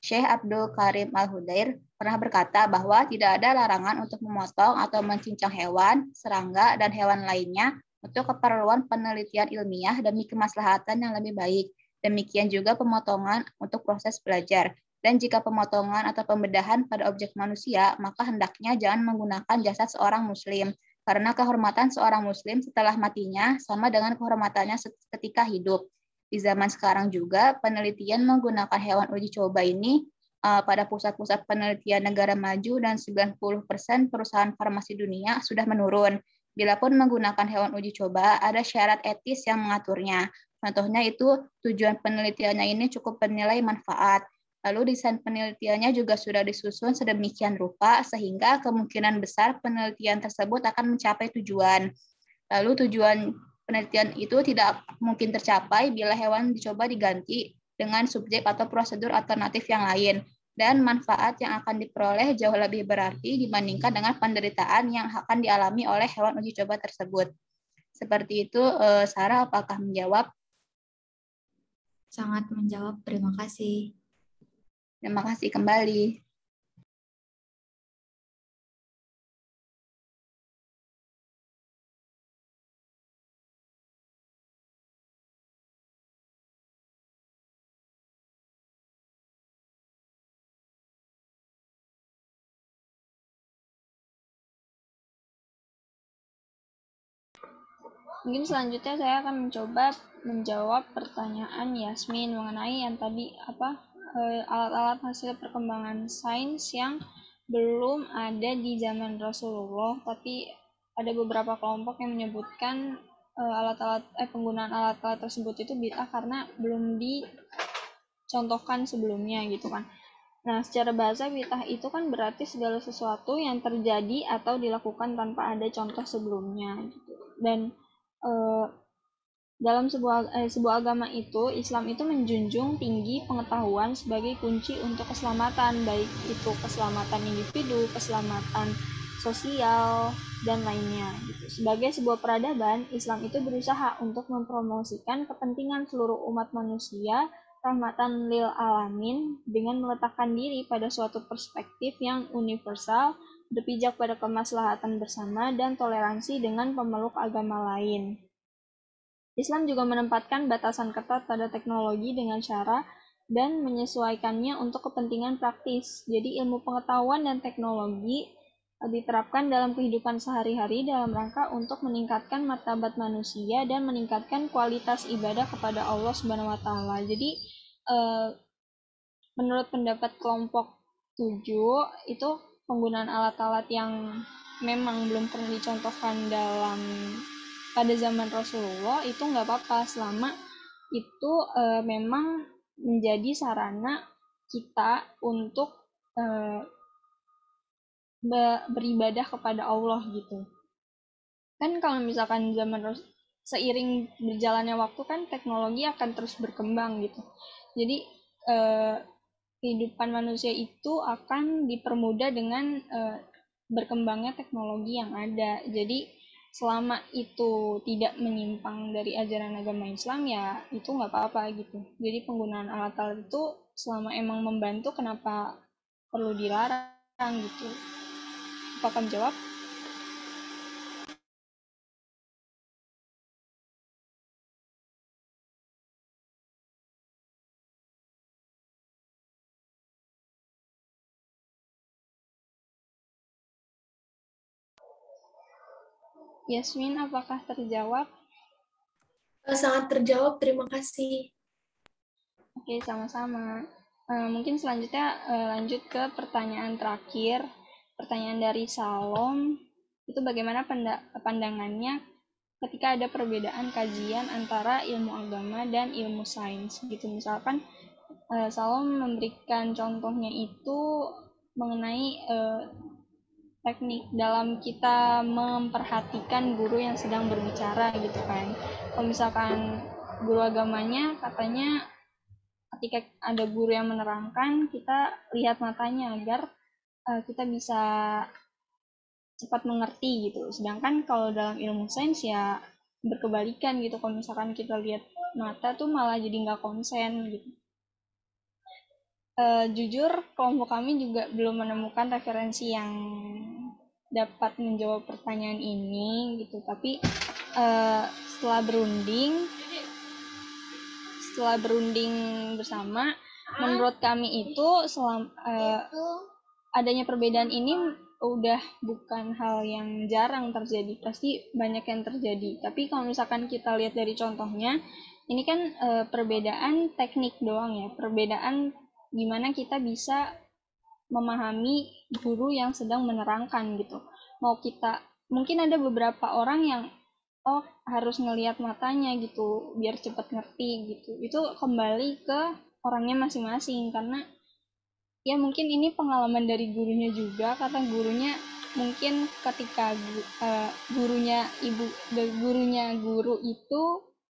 Syekh Abdul Karim Al-Hudair pernah berkata bahwa tidak ada larangan untuk memotong atau mencincang hewan, serangga, dan hewan lainnya untuk keperluan penelitian ilmiah demi kemaslahatan yang lebih baik. Demikian juga pemotongan untuk proses belajar. Dan jika pemotongan atau pembedahan pada objek manusia, maka hendaknya jangan menggunakan jasad seorang muslim. Karena kehormatan seorang muslim setelah matinya sama dengan kehormatannya ketika hidup. Di zaman sekarang juga, penelitian menggunakan hewan uji coba ini pada pusat-pusat penelitian negara maju dan 90% perusahaan farmasi dunia sudah menurun. Bila pun menggunakan hewan uji coba, ada syarat etis yang mengaturnya. Contohnya itu tujuan penelitiannya ini cukup bernilai manfaat. Lalu desain penelitiannya juga sudah disusun sedemikian rupa sehingga kemungkinan besar penelitian tersebut akan mencapai tujuan. Lalu tujuan penelitian itu tidak mungkin tercapai bila hewan dicoba diganti dengan subjek atau prosedur alternatif yang lain. Dan manfaat yang akan diperoleh jauh lebih berarti dibandingkan dengan penderitaan yang akan dialami oleh hewan uji coba tersebut. Seperti itu, Sarah, apakah menjawab? Sangat menjawab, terima kasih. Terima kasih kembali. Mungkin selanjutnya saya akan mencoba menjawab pertanyaan Yasmin mengenai yang tadi alat-alat hasil perkembangan sains yang belum ada di zaman Rasulullah tapi ada beberapa kelompok yang menyebutkan penggunaan alat-alat tersebut itu bid'ah karena belum dicontohkan sebelumnya gitu kan. Nah, secara bahasa bid'ah itu kan berarti segala sesuatu yang terjadi atau dilakukan tanpa ada contoh sebelumnya gitu. Dan dalam sebuah agama itu, Islam itu menjunjung tinggi pengetahuan sebagai kunci untuk keselamatan, baik itu keselamatan individu, keselamatan sosial, dan lainnya. Gitu. Sebagai sebuah peradaban, Islam itu berusaha untuk mempromosikan kepentingan seluruh umat manusia, rahmatan lil alamin, dengan meletakkan diri pada suatu perspektif yang universal, berpijak pada kemaslahatan bersama, dan toleransi dengan pemeluk agama lain. Islam juga menempatkan batasan ketat pada teknologi dengan cara dan menyesuaikannya untuk kepentingan praktis. Jadi ilmu pengetahuan dan teknologi diterapkan dalam kehidupan sehari-hari dalam rangka untuk meningkatkan martabat manusia dan meningkatkan kualitas ibadah kepada Allah Subhanahu wa taala. Jadi menurut pendapat kelompok 7 itu penggunaan alat-alat yang memang belum pernah dicontohkan pada zaman Rasulullah itu nggak apa-apa selama itu memang menjadi sarana kita untuk beribadah kepada Allah gitu. Kan kalau misalkan seiring berjalannya waktu kan teknologi akan terus berkembang gitu. Jadi kehidupan manusia itu akan dipermudah dengan berkembangnya teknologi yang ada. Jadi selama itu tidak menyimpang dari ajaran agama Islam ya itu nggak apa-apa gitu. Jadi penggunaan alat-alat itu selama emang membantu kenapa perlu dilarang gitu. Apakah menjawab? Yasmin, apakah terjawab? Sangat terjawab, terima kasih. Oke, sama-sama. Mungkin selanjutnya lanjut ke pertanyaan terakhir. Pertanyaan dari Salom, itu bagaimana pandangannya ketika ada perbedaan kajian antara ilmu agama dan ilmu sains gitu. Misalkan Salom memberikan contohnya itu mengenai teknik dalam kita memperhatikan guru yang sedang berbicara gitu kan. Kalau misalkan guru agamanya katanya ketika ada guru yang menerangkan kita lihat matanya agar kita bisa cepat mengerti gitu. Sedangkan kalau dalam ilmu sains ya berkebalikan gitu. Kalau misalkan kita lihat mata tuh malah jadi nggak konsen gitu. Jujur kelompok kami juga belum menemukan referensi yang dapat menjawab pertanyaan ini gitu. Tapi setelah berunding bersama, menurut kami itu adanya perbedaan ini udah bukan hal yang jarang terjadi, pasti banyak yang terjadi. Tapi kalau misalkan kita lihat dari contohnya, ini kan perbedaan teknik doang ya, perbedaan gimana kita bisa memahami guru yang sedang menerangkan gitu. Mungkin ada beberapa orang yang harus ngelihat matanya gitu biar cepat ngerti gitu. Itu kembali ke orangnya masing-masing karena ya mungkin ini pengalaman dari gurunya juga, karena gurunya mungkin ketika gurunya guru itu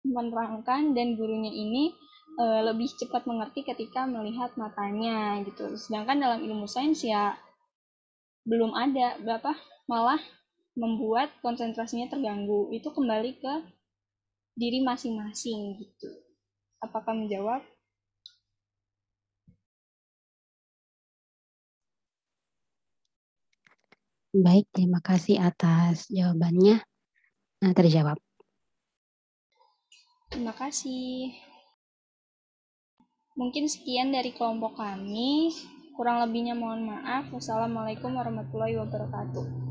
menerangkan dan gurunya ini lebih cepat mengerti ketika melihat matanya gitu. Sedangkan dalam ilmu sains ya belum ada, malah membuat konsentrasinya terganggu. Itu kembali ke diri masing-masing gitu. Apakah menjawab? Baik, terima kasih atas jawabannya. Terjawab. Terima kasih. Mungkin sekian dari kelompok kami. Kurang lebihnya mohon maaf. Wassalamualaikum warahmatullahi wabarakatuh.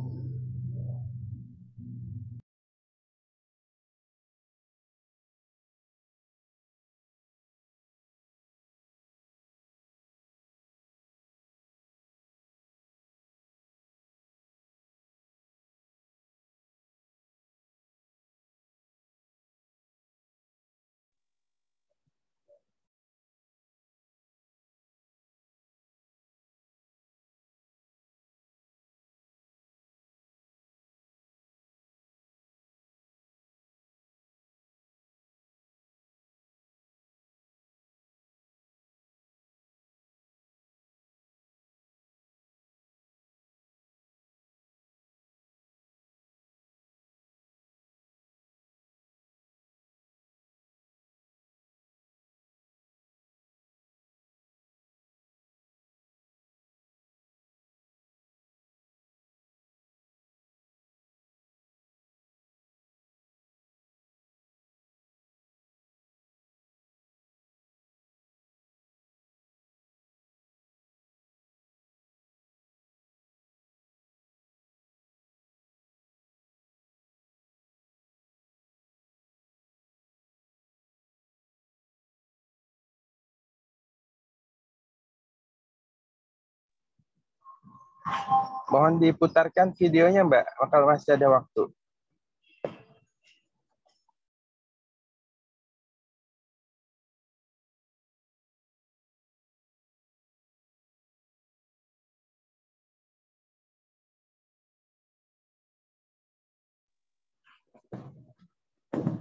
Mohon diputarkan videonya, Mbak, kalau masih ada waktu.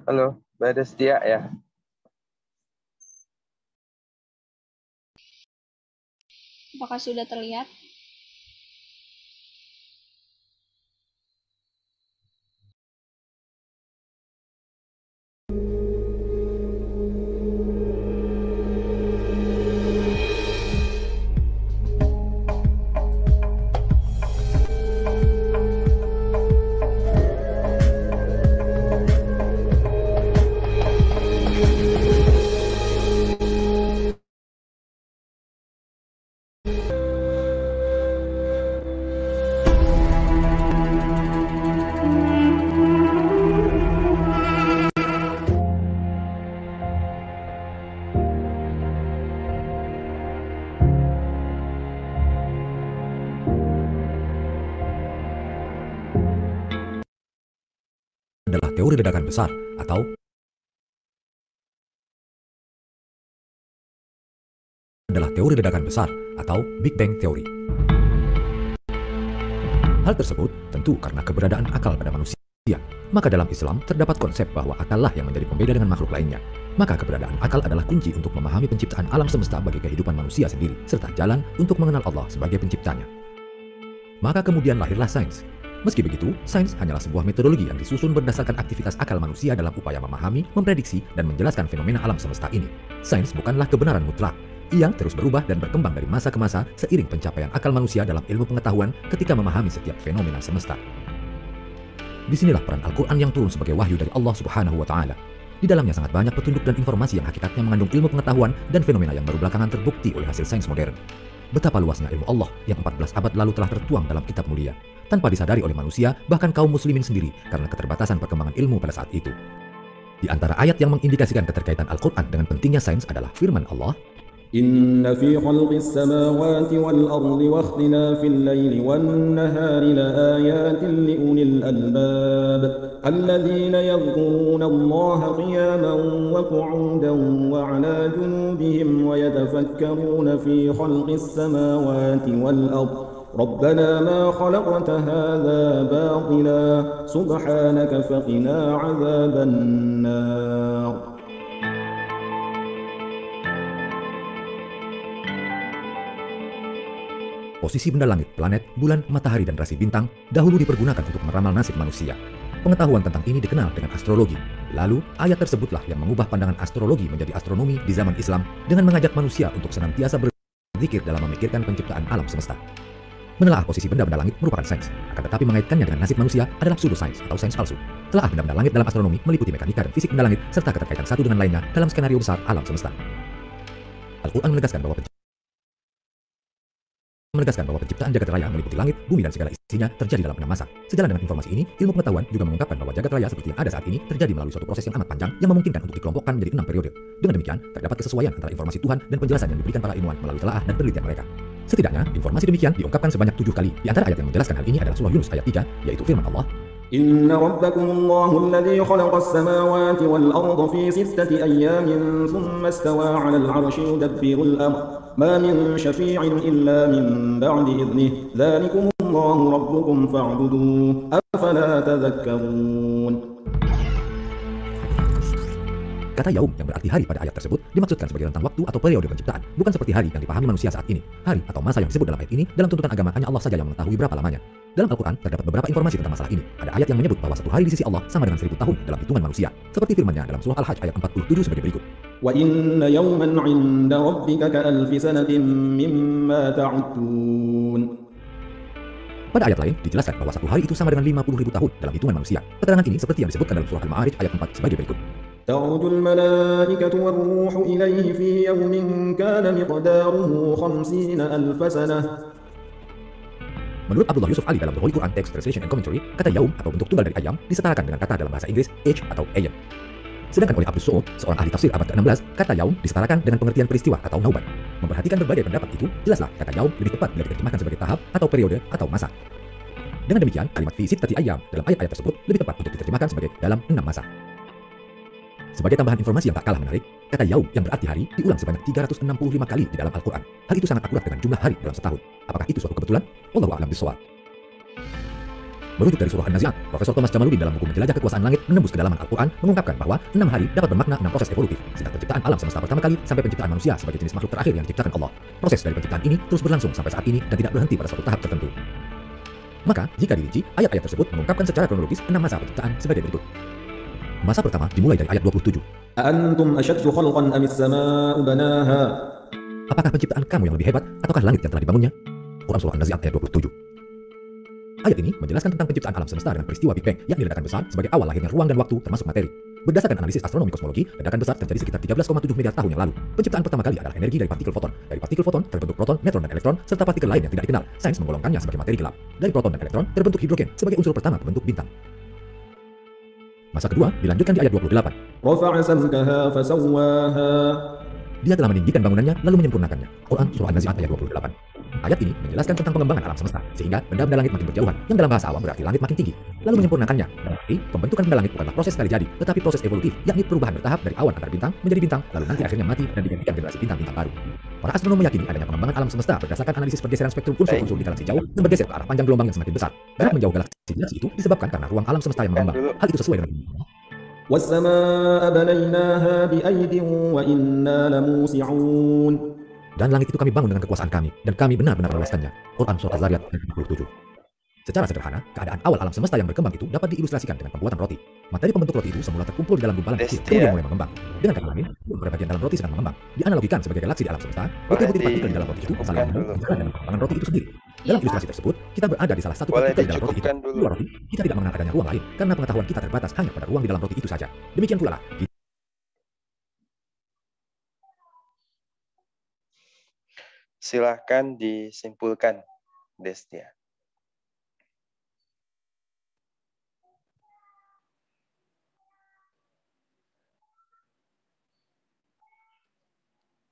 Halo, Mbak Destia ya. Apakah sudah terlihat? Adalah teori ledakan besar atau Big Bang Theory. Hal tersebut tentu karena keberadaan akal pada manusia. Maka dalam Islam terdapat konsep bahwa akallah yang menjadi pembeda dengan makhluk lainnya. Maka keberadaan akal adalah kunci untuk memahami penciptaan alam semesta bagi kehidupan manusia sendiri, serta jalan untuk mengenal Allah sebagai penciptanya. Maka kemudian lahirlah sains. Meski begitu, sains hanyalah sebuah metodologi yang disusun berdasarkan aktivitas akal manusia dalam upaya memahami, memprediksi, dan menjelaskan fenomena alam semesta ini. Sains bukanlah kebenaran mutlak. Ia terus berubah dan berkembang dari masa ke masa seiring pencapaian akal manusia dalam ilmu pengetahuan ketika memahami setiap fenomena semesta. Disinilah peran Al-Quran yang turun sebagai wahyu dari Allah Subhanahu wa Ta'ala. Di dalamnya sangat banyak petunjuk dan informasi yang hakikatnya mengandung ilmu pengetahuan dan fenomena yang baru belakangan terbukti oleh hasil sains modern. Betapa luasnya ilmu Allah yang 14 abad lalu telah tertuang dalam kitab mulia, tanpa disadari oleh manusia, bahkan kaum muslimin sendiri karena keterbatasan perkembangan ilmu pada saat itu. Di antara ayat yang mengindikasikan keterkaitan Al-Quran dengan pentingnya sains adalah firman Allah, Inna fi khalqis samawati wal ardi wa ikhtilafil laili wan nahari la ayatin li ulil albab alladhina yadhkuruna Allaha qiyaman wa qu'udan wa 'ala junubihim wa yatafakkaruna fi khalqis samawati wal ardi ربنا ما خلقت هذا باطلا سبحانك فقنا عذاب النار. Posisi benda langit, planet, bulan, matahari, dan rasi bintang dahulu dipergunakan untuk meramal nasib manusia. Pengetahuan tentang ini dikenal dengan astrologi. Lalu, ayat tersebutlah yang mengubah pandangan astrologi menjadi astronomi di zaman Islam dengan mengajak manusia untuk senantiasa berzikir dalam memikirkan penciptaan alam semesta. Menelaah posisi benda-benda langit merupakan sains, akan tetapi mengaitkannya dengan nasib manusia adalah pseudosains atau sains palsu. Telaah benda-benda langit dalam astronomi meliputi mekanika dan fisik benda langit serta keterkaitan satu dengan lainnya dalam skenario besar alam semesta. Al-Quran menegaskan bahwa penciptaan jagat raya meliputi langit, bumi, dan segala isinya terjadi dalam 6 masa. Sejalan dengan informasi ini, ilmu pengetahuan juga mengungkapkan bahwa jagat raya seperti yang ada saat ini terjadi melalui suatu proses yang amat panjang yang memungkinkan untuk dikelompokkan menjadi 6 periode. Dengan demikian, terdapat kesesuaian antara informasi Tuhan dan penjelasan yang diberikan para ilmuwan melalui telaah dan penelitian mereka. Setidaknya, informasi demikian diungkapkan sebanyak 7 kali. Di antara ayat yang menjelaskan hal ini adalah surah Yunus ayat 3, yaitu firman Allah, Inna rabbakumullahu alladhi khalaqas samawati wal arda fi 6 ayyamin thumma istawa 'alal 'arsyi yudabbirul amr ma min syafi'in illa min ba'di idhnihi dzalikumullahu rabbukum fa'buduhu afala tadhakkarun. Kata yaum yang berarti hari pada ayat tersebut dimaksudkan sebagai rentang waktu atau periode penciptaan, bukan seperti hari yang dipahami manusia saat ini. Hari atau masa yang disebut dalam ayat ini dalam tuntutan agama hanya Allah saja yang mengetahui berapa lamanya. Dalam Al-Quran terdapat beberapa informasi tentang masalah ini. Ada ayat yang menyebut bahwa satu hari di sisi Allah sama dengan 1000 tahun dalam hitungan manusia, seperti firman-Nya dalam surah Al-Hajj ayat 47 sebagai berikut. Wa inna yawman 'inda rabbika ka'alfi sanatin mimma ta'uddun. Pada ayat lain dijelaskan bahwa satu hari itu sama dengan 50.000 tahun dalam hitungan manusia. Keterangan ini seperti yang disebutkan dalam surah Al-Ma'arij ayat 4 sebagai berikut. تعرج الملائكة والروح إليه في يوم كان مقداره 50,000 سنة. Menurut Abdullah Yusuf Ali dalam The Holy Quran Text Translation and Commentary, kata yaum atau bentuk tunggal dari ayam disetarakan dengan kata dalam bahasa Inggris age atau aeon. Sedangkan oleh Abdus Su'ud, seorang ahli tafsir abad ke-16, kata yaum disetarakan dengan pengertian peristiwa atau naubat. Memperhatikan berbagai pendapat itu, jelaslah kata yaum lebih tepat bila diterjemahkan sebagai tahap atau periode atau masa. Dengan demikian, kalimat fi sittati ayyam dalam ayat-ayat tersebut lebih tepat untuk diterjemahkan sebagai dalam 6 masa. Sebagai tambahan informasi yang tak kalah menarik, kata yaum yang berarti hari diulang sebanyak 365 kali di dalam Al-Quran. Hal itu sangat akurat dengan jumlah hari dalam setahun. Apakah itu suatu kebetulan? Wallahu a'lam bishawab. Merujuk dari surah An-Nazi'at, Profesor Thomas Jamaluddin dalam buku Menjelajah Kekuasaan Langit Menembus Kedalaman Al-Quran mengungkapkan bahwa 6 hari dapat bermakna 6 proses evolutif, sejak penciptaan alam semesta pertama kali sampai penciptaan manusia sebagai jenis makhluk terakhir yang diciptakan Allah. Proses dari penciptaan ini terus berlangsung sampai saat ini dan tidak berhenti pada suatu tahap tertentu. Maka, jika dirinci, ayat-ayat tersebut mengungkapkan secara kronologis 6 masa penciptaan sebagai berikut. Masa pertama dimulai dari ayat 27. أأنتم أشد خلقا أم السماء بناها Apakah penciptaan kamu yang lebih hebat ataukah langit yang telah dibangunnya? Quran Surah An-Nazi'at ayat 27. Ayat ini menjelaskan tentang penciptaan alam semesta dengan peristiwa Big Bang, yakni ledakan besar sebagai awal lahirnya ruang dan waktu termasuk materi. Berdasarkan analisis astronomi kosmologi, ledakan besar terjadi sekitar 13,7 miliar tahun yang lalu. Penciptaan pertama kali adalah energi dari partikel foton. Dari partikel foton terbentuk proton, neutron, dan elektron, serta partikel lain yang tidak dikenal. Sains menggolongkannya sebagai materi gelap. Dari proton dan elektron terbentuk hidrogen sebagai unsur pertama pembentuk bintang. Masa kedua dilanjutkan di ayat 28. رفع سمكها فسواها Dia telah meninggikan bangunannya lalu menyempurnakannya. Quran Surah An-Nazi'at ayat 28. Ayat ini menjelaskan tentang pengembangan alam semesta, sehingga benda-benda langit makin berjauhan, yang dalam bahasa awam berarti langit makin tinggi. Lalu menyempurnakannya, berarti pembentukan benda langit bukanlah proses sekali jadi, tetapi proses evolutif, yakni perubahan bertahap dari awan antar bintang menjadi bintang, lalu nanti akhirnya mati dan digantikan generasi bintang-bintang baru. Para astronom meyakini adanya pengembangan alam semesta berdasarkan analisis pergeseran spektrum unsur-unsur di galaksi jauh yang bergeser ke arah panjang gelombang yang semakin besar. Jarak menjauh galaksi itu disebabkan karena ruang alam semesta yang mengembang. Hal itu sesuai dengan والسماء بنيناها بأيد وإنا لموسعون. Dan langit itu kami bangun dengan kekuasaan kami, dan kami benar-benar meluaskannya. Quran Surah Az-Zariyat ayat 27. Secara sederhana, keadaan awal alam semesta yang berkembang itu dapat diilustrasikan dengan pembuatan roti. Materi pembentuk roti itu semula terkumpul di dalam gumpalan kecil, kemudian mulai mengembang. Dengan kata lain, pada bagian dalam roti sedang mengembang. Dianalogikan sebagai galaksi di alam semesta, butir-butir partikel di dalam roti itu saling menyambung dengan pengembangan roti itu sendiri. Dalam ilustrasi tersebut, kita berada di salah satu partikel di dalam roti itu. Di luar roti, kita tidak mengenal adanya ruang lain, karena pengetahuan kita terbatas hanya pada ruang di dalam roti itu saja. Demikian pula lah. Silahkan disimpulkan, Destia.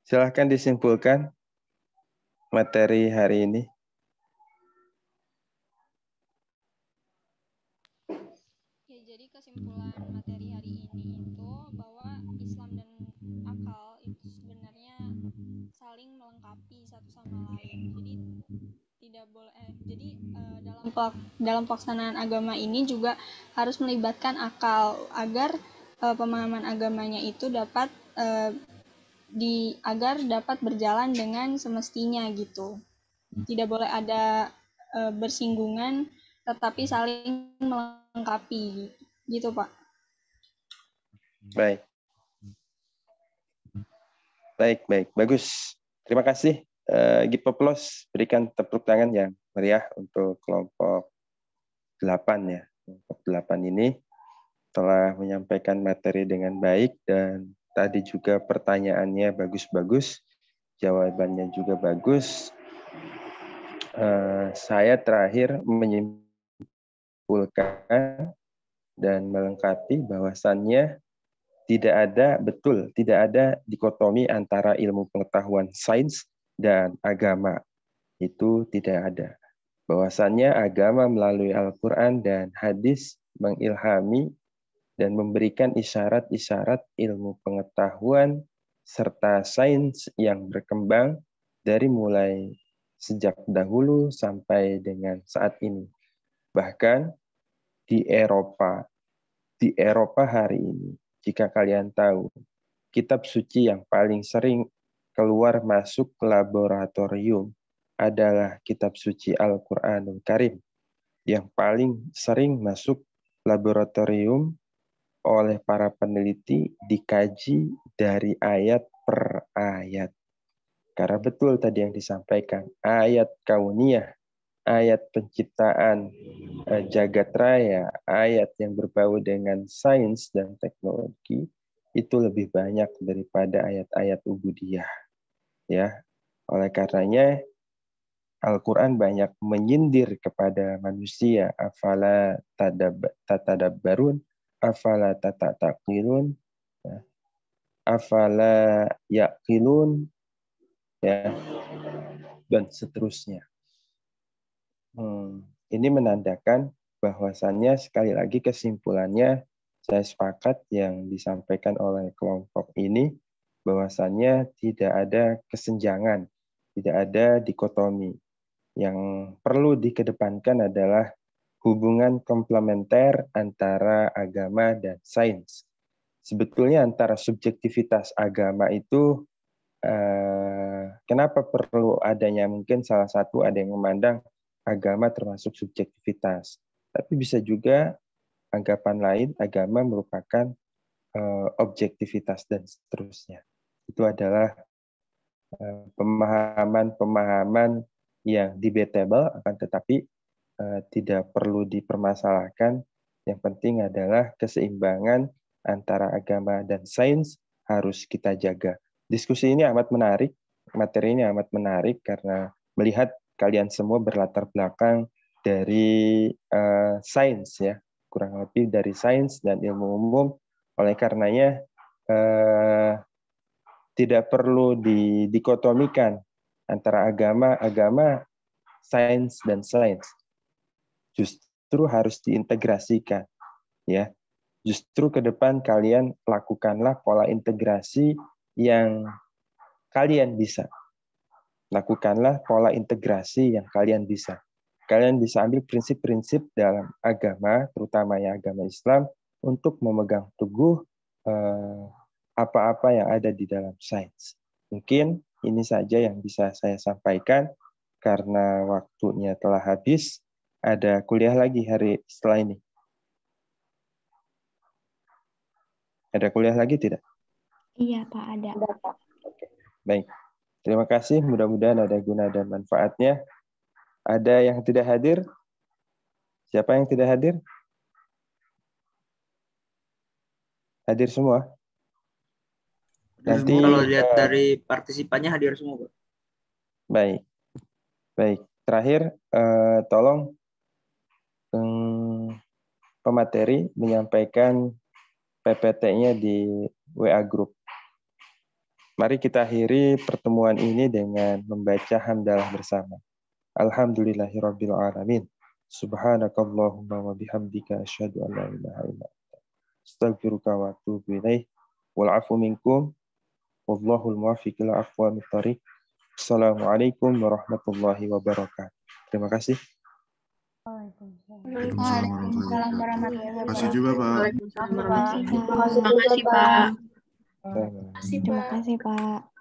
Silahkan disimpulkan materi hari ini. Ya, jadi kesimpulan materi hari ini itu bahwa Islam dan akal itu sebenarnya saling melengkapi satu sama lain. Jadi tidak boleh dalam pelaksanaan agama ini juga harus melibatkan akal agar pemahaman agamanya itu dapat agar dapat berjalan dengan semestinya gitu. Tidak boleh ada bersinggungan, tetapi saling melengkapi gitu, Pak. Baik, bagus. Terima kasih. Gipoplos, berikan tepuk tangan yang meriah untuk kelompok 8 ya. Kelompok 8 ini telah menyampaikan materi dengan baik dan tadi juga pertanyaannya bagus-bagus, jawabannya juga bagus. Saya terakhir menyimpulkan dan melengkapi bahwasannya tidak ada dikotomi antara ilmu pengetahuan sains dan agama. Itu tidak ada. Bahwasannya agama melalui Al-Quran dan hadis mengilhami dan memberikan isyarat-isyarat ilmu pengetahuan serta sains yang berkembang dari mulai sejak dahulu sampai dengan saat ini. Bahkan di Eropa hari ini, jika kalian tahu, kitab suci yang paling sering keluar masuk laboratorium adalah kitab suci Al-Quranul Karim, yang paling sering masuk laboratorium oleh para peneliti dikaji dari ayat per ayat. Karena betul tadi yang disampaikan, ayat kauniyah, ayat penciptaan jagat raya, ayat yang berbau dengan sains dan teknologi, itu lebih banyak daripada ayat-ayat ubudiyah. Ya, oleh karenanya Al-Quran banyak menyindir kepada manusia, afala tatadabbarun, afala tataqilun, afala yaqilun, ya, dan seterusnya. Ini menandakan bahwasannya sekali lagi kesimpulannya saya sepakat yang disampaikan oleh kelompok ini bahwasannya tidak ada kesenjangan, tidak ada dikotomi. Yang perlu dikedepankan adalah hubungan komplementer antara agama dan sains. Sebetulnya antara subjektivitas agama itu kenapa perlu adanya, mungkin salah satu ada yang memandang agama termasuk subjektivitas. Tapi bisa juga anggapan lain, agama merupakan objektivitas dan seterusnya. Itu adalah pemahaman-pemahaman yang debatable, akan tetapi tidak perlu dipermasalahkan. Yang penting adalah keseimbangan antara agama dan sains harus kita jaga. Diskusi ini amat menarik, materi ini amat menarik karena melihat kalian semua berlatar belakang dari sains ya, kurang lebih dari sains dan ilmu umum. Oleh karenanya tidak perlu dikotomikan antara agama, sains dan sains. Justru harus diintegrasikan ya. Justru ke depan kalian lakukanlah pola integrasi yang kalian bisa. Lakukanlah pola integrasi yang kalian bisa. Kalian bisa ambil prinsip-prinsip dalam agama, terutama yang agama Islam, untuk memegang teguh apa-apa yang ada di dalam sains. Mungkin ini saja yang bisa saya sampaikan, karena waktunya telah habis. Ada kuliah lagi hari setelah ini. Ada kuliah lagi tidak? Iya, Pak, ada. Oke. Baik. Terima kasih. Mudah-mudahan ada guna dan manfaatnya. Ada yang tidak hadir? Siapa yang tidak hadir? Hadir semua? Nanti kalau lihat dari partisipannya hadir semua, Pak. Baik. Baik. Terakhir, tolong pemateri menyampaikan PPT-nya di WA Group. Mari kita akhiri pertemuan ini dengan membaca hamdalah bersama. Alhamdulillahirabbil alamin. Subhanakallahumma wa bihamdika asyhadu an la ilaha illa anta astaghfiruka wa atubu ilaik. Wal 'afwu minkum. Wallahul muwaffiq ila aqwamit thoriq. Assalamualaikum warahmatullahi wabarakatuh. Terima kasih. Waalaikumsalam warahmatullahi wabarakatuh. Terima kasih juga, Pak. Terima kasih, Pak. Terima kasih, Pak. Terima kasih, Pak.